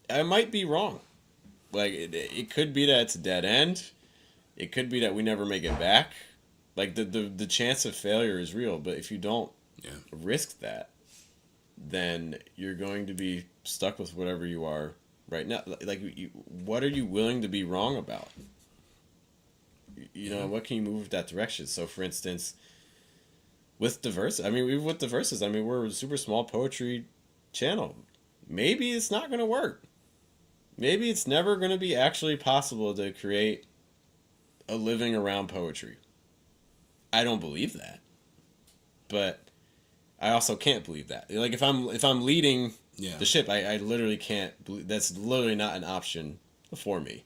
I might be wrong. Like it could be that it's a dead end. It could be that we never make it back. Like the chance of failure is real, but if you don't risk that, then you're going to be stuck with whatever you are right now. Like, what are you willing to be wrong about? What can you move that direction? So, for instance, with diverse, we're a super small poetry channel. Maybe it's not going to work. Maybe it's never going to be actually possible to create a living around poetry. I don't believe that, but I also can't believe that. Like if I'm leading the ship, I literally can't believe that's literally not an option for me,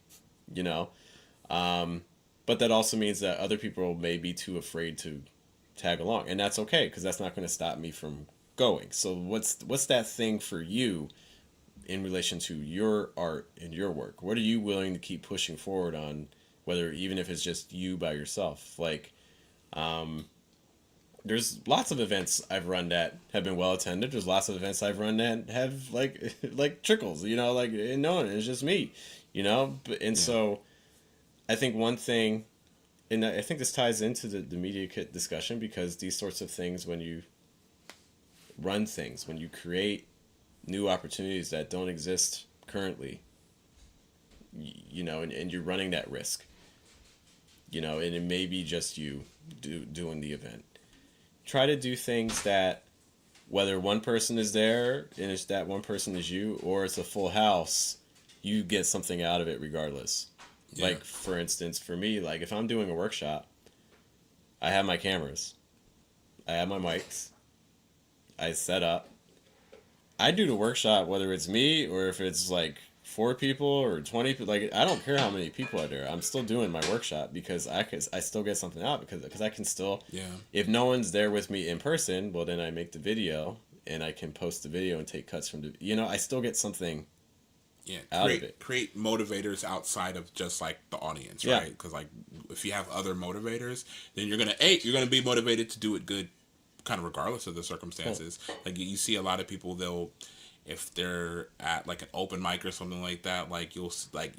But that also means that other people may be too afraid to tag along, and that's okay because that's not going to stop me from going. So what's that thing for you in relation to your art and your work? What are you willing to keep pushing forward on, whether even if it's just you by yourself? Like, there's lots of events I've run that have been well attended. There's lots of events I've run that have like trickles, like no, it's just me, So I think one thing, and I think this ties into the media kit discussion, because these sorts of things, when you run things, when you create new opportunities that don't exist currently, and you're running that risk, and it may be just you doing the event. Try to do things that, whether one person is there and it's that one person is you, or it's a full house, you get something out of it regardless. Yeah. Like, for instance, for me, like if I'm doing a workshop, I have my cameras, I have my mics, I set up, I do the workshop, whether it's me or if it's like 4 people or 20 people. Like, I don't care how many people are there. I'm still doing my workshop because I still get something out, because I can still, if no one's there with me in person, well, then I make the video and I can post the video and take cuts from I still get something out of it. Create motivators outside of just like the audience, right? Because like if you have other motivators, then you're gonna be motivated to do it good, kind of regardless of the circumstances. Like you see a lot of people, if they're at like an open mic or something like that, like like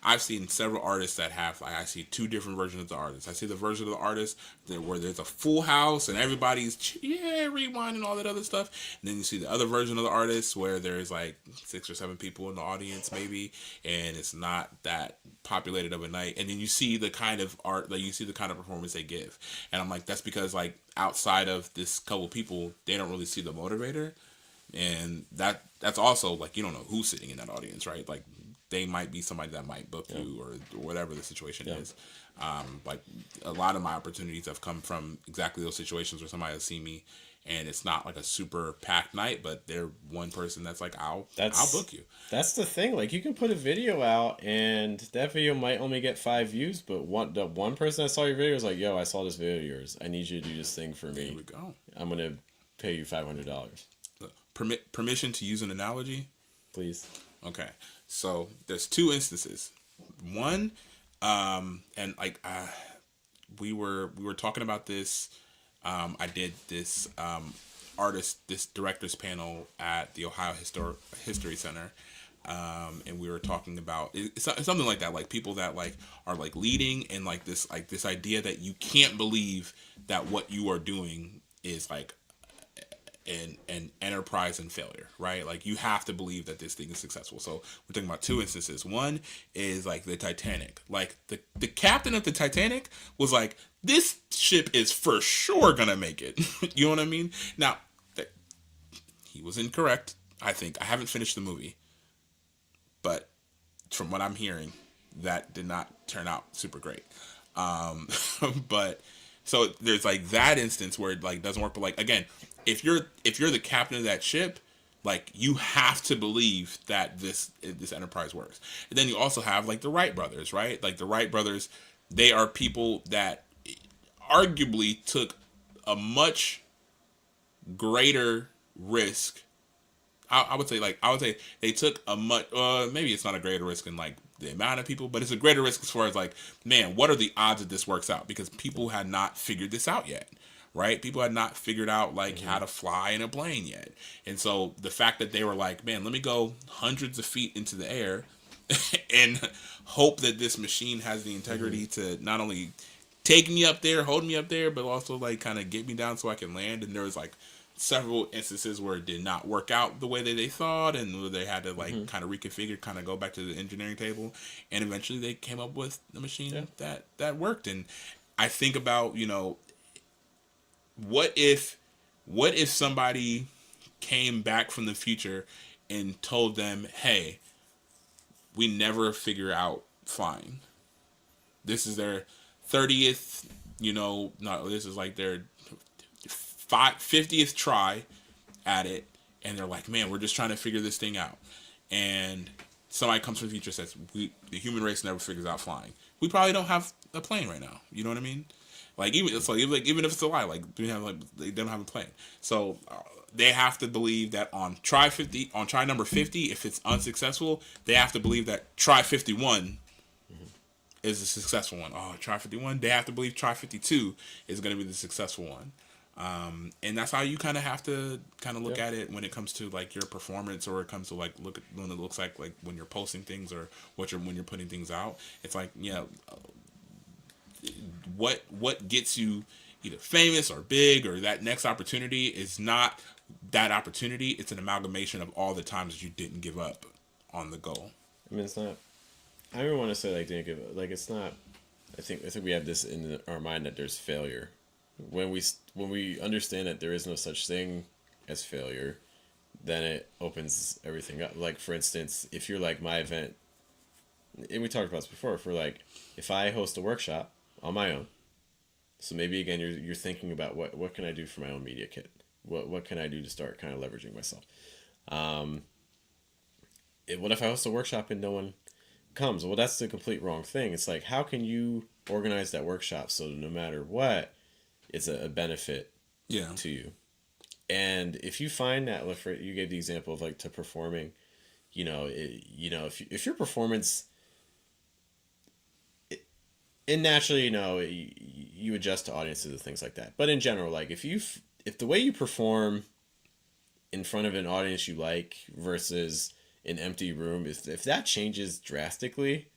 I've seen several artists that have like I see two different versions of the artist. I see the version of the artist where there's a full house and everybody's rewind and all that other stuff, and then you see the other version of the artist where there's like 6 or 7 people in the audience maybe, and it's not that populated of a night, and then you see the kind of art, like you see the kind of performance they give, and I'm like, that's because like outside of this couple people, they don't really see the motivator, and that's also like you don't know who's sitting in that audience, right? Like they might be somebody that might book you or whatever the situation is. Like a lot of my opportunities have come from exactly those situations where somebody will see me and it's not like a super packed night, but they're one person that's like, I'll book you. That's the thing. Like you can put a video out and that video might only get 5 views, but the one person that saw your video is like, yo, I saw this video of yours. I need you to do this thing for me. There we go. I'm gonna pay you $500. Permission to use an analogy? Please. Okay. So there's 2 instances. One, and like we were talking about this. I did this this director's panel at the Ohio History Center, and we were talking about it's something like that, like people that like are like leading and like this idea that you can't believe that what you are doing is like an enterprise and failure, right? Like you have to believe that this thing is successful. So we're talking about 2 instances. One is like the Titanic. Like the captain of the Titanic was like, this ship is for sure gonna make it. You know what I mean? Now, he was incorrect. I think I haven't finished the movie, but from what I'm hearing, that did not turn out super great. But so there's like that instance where it like doesn't work. But like again, if you're the captain of that ship, like you have to believe that this enterprise works. And then you also have like the Wright brothers, right? Like the Wright brothers, they are people that arguably took a much greater risk. I would say they took a much maybe it's not a greater risk in like the amount of people, but it's a greater risk as far as like, man, what are the odds that this works out? Because people had not figured this out yet, right? People had not figured out like how to fly in a plane yet. And so the fact that they were like, man, let me go hundreds of feet into the air and hope that this machine has the integrity to not only take me up there, hold me up there, but also like kind of get me down so I can land. and there was like several instances where it did not work out the way that they thought, and they had to like kind of reconfigure, kind of go back to the engineering table, and eventually they came up with a machine that worked. And I think about, you know, what if somebody came back from the future and told them, hey, we never figure out flying. This is their 30th, you know, no, this is like their 50th try at it, and they're like, man, we're just trying to figure this thing out. And somebody comes from the future and says, the human race never figures out flying. We probably don't have a plane right now. You know what I mean? Like even if it's a lie, like they don't have a plane. So they have to believe that on try number 50, if it's unsuccessful, they have to believe that try 51 is a successful one. Oh, try 51. They have to believe try 52 is going to be the successful one. And that's how you kind of have to kind of look at it when it comes to like your performance, or it comes to like look at when it looks like when you're posting things or when you're putting things out. It's like, yeah, what gets you either famous or big or that next opportunity is not that opportunity. It's an amalgamation of all the times that you didn't give up on the goal. I mean, it's not. I don't want to say like didn't give up. Like it's not. I think we have this in our mind that there's failure. When we understand that there is no such thing as failure, then it opens everything up. Like for instance, if you're like my event, and we talked about this before, if I host a workshop on my own, so maybe again you're thinking about what can I do for my own media kit? What can I do to start kind of leveraging myself? What if I host a workshop and no one comes? Well, that's the complete wrong thing. It's like, how can you organize that workshop so that no matter what, it's a benefit to you? And if you find that, you gave the example of like to performing, if your performance, and naturally, you adjust to audiences and things like that. But in general, like if the way you perform in front of an audience you like versus an empty room, if that changes drastically,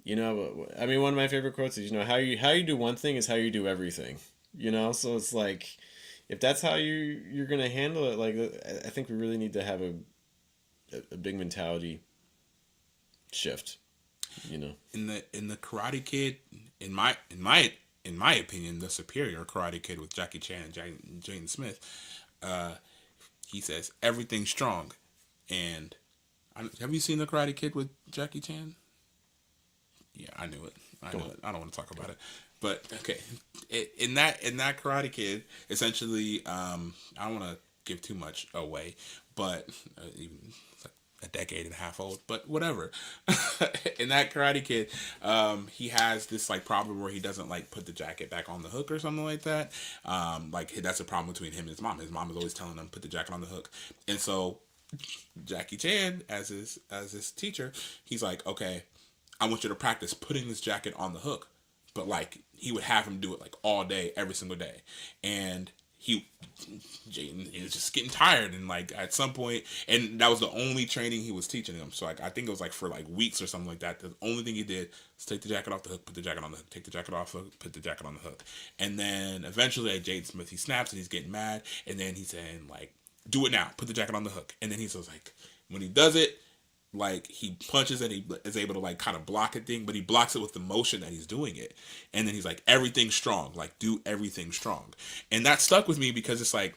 I mean, one of my favorite quotes is, how you do one thing is how you do everything. So it's like, if that's how you're gonna handle it, like, I think we really need to have a big mentality shift. In the Karate Kid, in my opinion, the superior Karate Kid with Jackie Chan and Jaden Smith, he says everything's strong, and have you seen the Karate Kid with Jackie Chan? Yeah, I knew it. I know it. I don't want to talk about it, but okay. In that Karate Kid, essentially, I don't want to give too much away, but even a decade and a half old, but whatever. In that Karate Kid, he has this like problem where he doesn't like put the jacket back on the hook or something like that. Like that's a problem between him and his mom. His mom is always telling him put the jacket on the hook, and so Jackie Chan, as his teacher, he's like, okay, I want you to practice putting this jacket on the hook. But like he would have him do it like all day, every single day. And Jaden was just getting tired, and like at some point, and that was the only training he was teaching him. So like I think it was like for like weeks or something like that. The only thing he did was take the jacket off the hook, put the jacket on the hook, take the jacket off the hook, put the jacket on the hook. And then eventually at Jaden Smith, he snaps and he's getting mad, and then he's saying like, do it now, put the jacket on the hook. And then he's just like, when he does it, like he punches and he is able to like kind of block a thing, but he blocks it with the motion that he's doing it. And then he's like, everything's strong, like do everything strong. And that stuck with me because it's like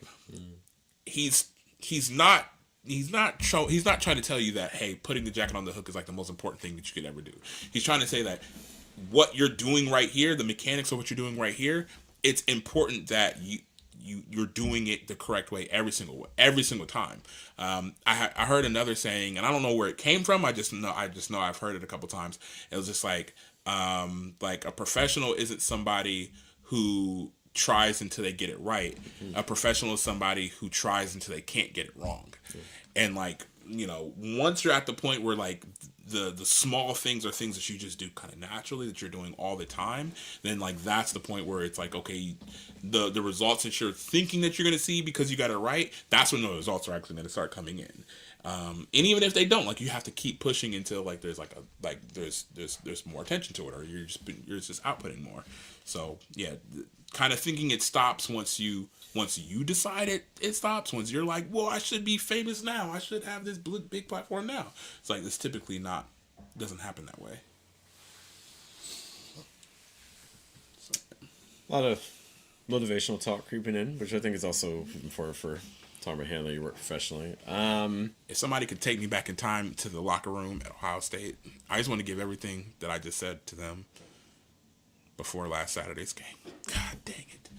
he's not trying to tell you that, hey, putting the jacket on the hook is like the most important thing that you could ever do. He's trying to say that what you're doing right here, the mechanics of what you're doing right here, it's important that you're doing it the correct way every single time. I heard another saying, and I don't know where it came from. I just know I've heard it a couple times. It was just like a professional isn't somebody who tries until they get it right. A professional is somebody who tries until they can't get it wrong. And like, once you're at the point where like the small things are things that you just do kind of naturally, that you're doing all the time, then like that's the point where it's like, okay, the results that you're thinking that you're going to see because you got it right, that's when the results are actually going to start coming in. And even if they don't, like you have to keep pushing until like there's there's more attention to it, or you're just outputting more. So yeah, kind of thinking it stops once you decide it stops. Once you're like, well, I should be famous now, I should have this big platform now. It's like it's typically doesn't happen that way. So. A lot of motivational talk creeping in, which I think is also important for talking about handling your work professionally. If somebody could take me back in time to the locker room at Ohio State, I just want to give everything that I just said to them before last Saturday's game. God dang it.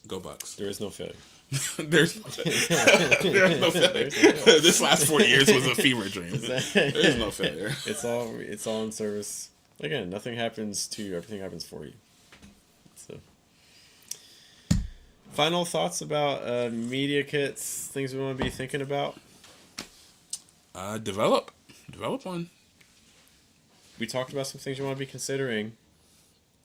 Go Bucks. There is no failure. There's no failure. This last 4 years was a fever dream. There is no failure. It's all in service. Again, nothing happens to you. Everything happens for you. So, final thoughts about media kits, things we want to be thinking about? Develop one. We talked about some things you want to be considering.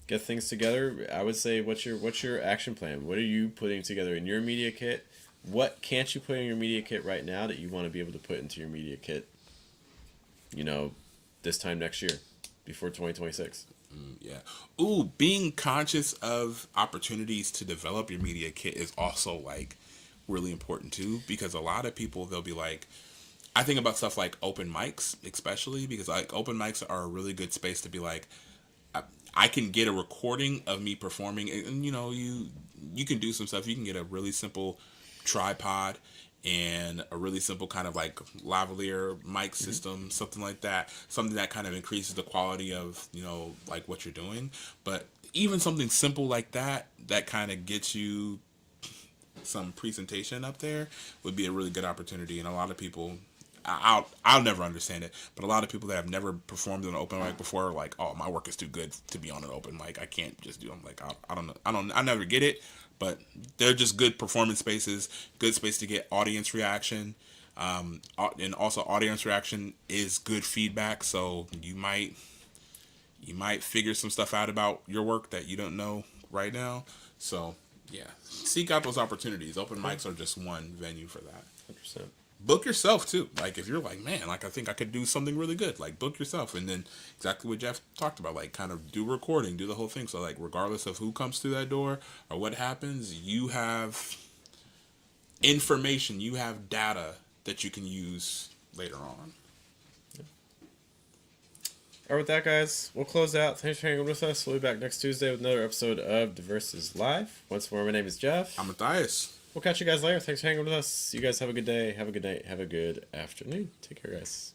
Get things together. I would say, what's your action plan? What are you putting together in your media kit? What can't you put in your media kit right now that you want to be able to put into your media kit, this time next year, before 2026? Yeah. Ooh, being conscious of opportunities to develop your media kit is also like really important too, because a lot of people, they'll be like, I think about stuff like open mics, especially because like open mics are a really good space to be like, I can get a recording of me performing, and you can do some stuff. You can get a really simple tripod and a really simple kind of like lavalier mic system, something like that, something that kind of increases the quality of like what you're doing. But even something simple like that kind of gets you some presentation up there would be a really good opportunity. And a lot of people, I'll never understand it, but a lot of people that have never performed in an open mic before are like, oh, my work is too good to be on an open mic. I can't just do. I'm like, I don't know. I never get it, but they're just good performance spaces, good space to get audience reaction. And also audience reaction is good feedback. So you might figure some stuff out about your work that you don't know right now. So Yeah, seek out those opportunities. Open mics are just one venue for that. 100%. Book yourself too. Like if you're like, man, like I think I could do something really good. Like book yourself, and then exactly what Jeff talked about. Like kind of do recording, do the whole thing. So like regardless of who comes through that door or what happens, you have information, you have data that you can use later on. All right, with that, guys, we'll close out. Thanks for hanging with us. We'll be back next Tuesday with another episode of Diverse is Live. Once more, my name is Jeff. I'm Matthias. We'll catch you guys later. Thanks for hanging with us. You guys have a good day. Have a good night. Have a good afternoon. Take care, guys.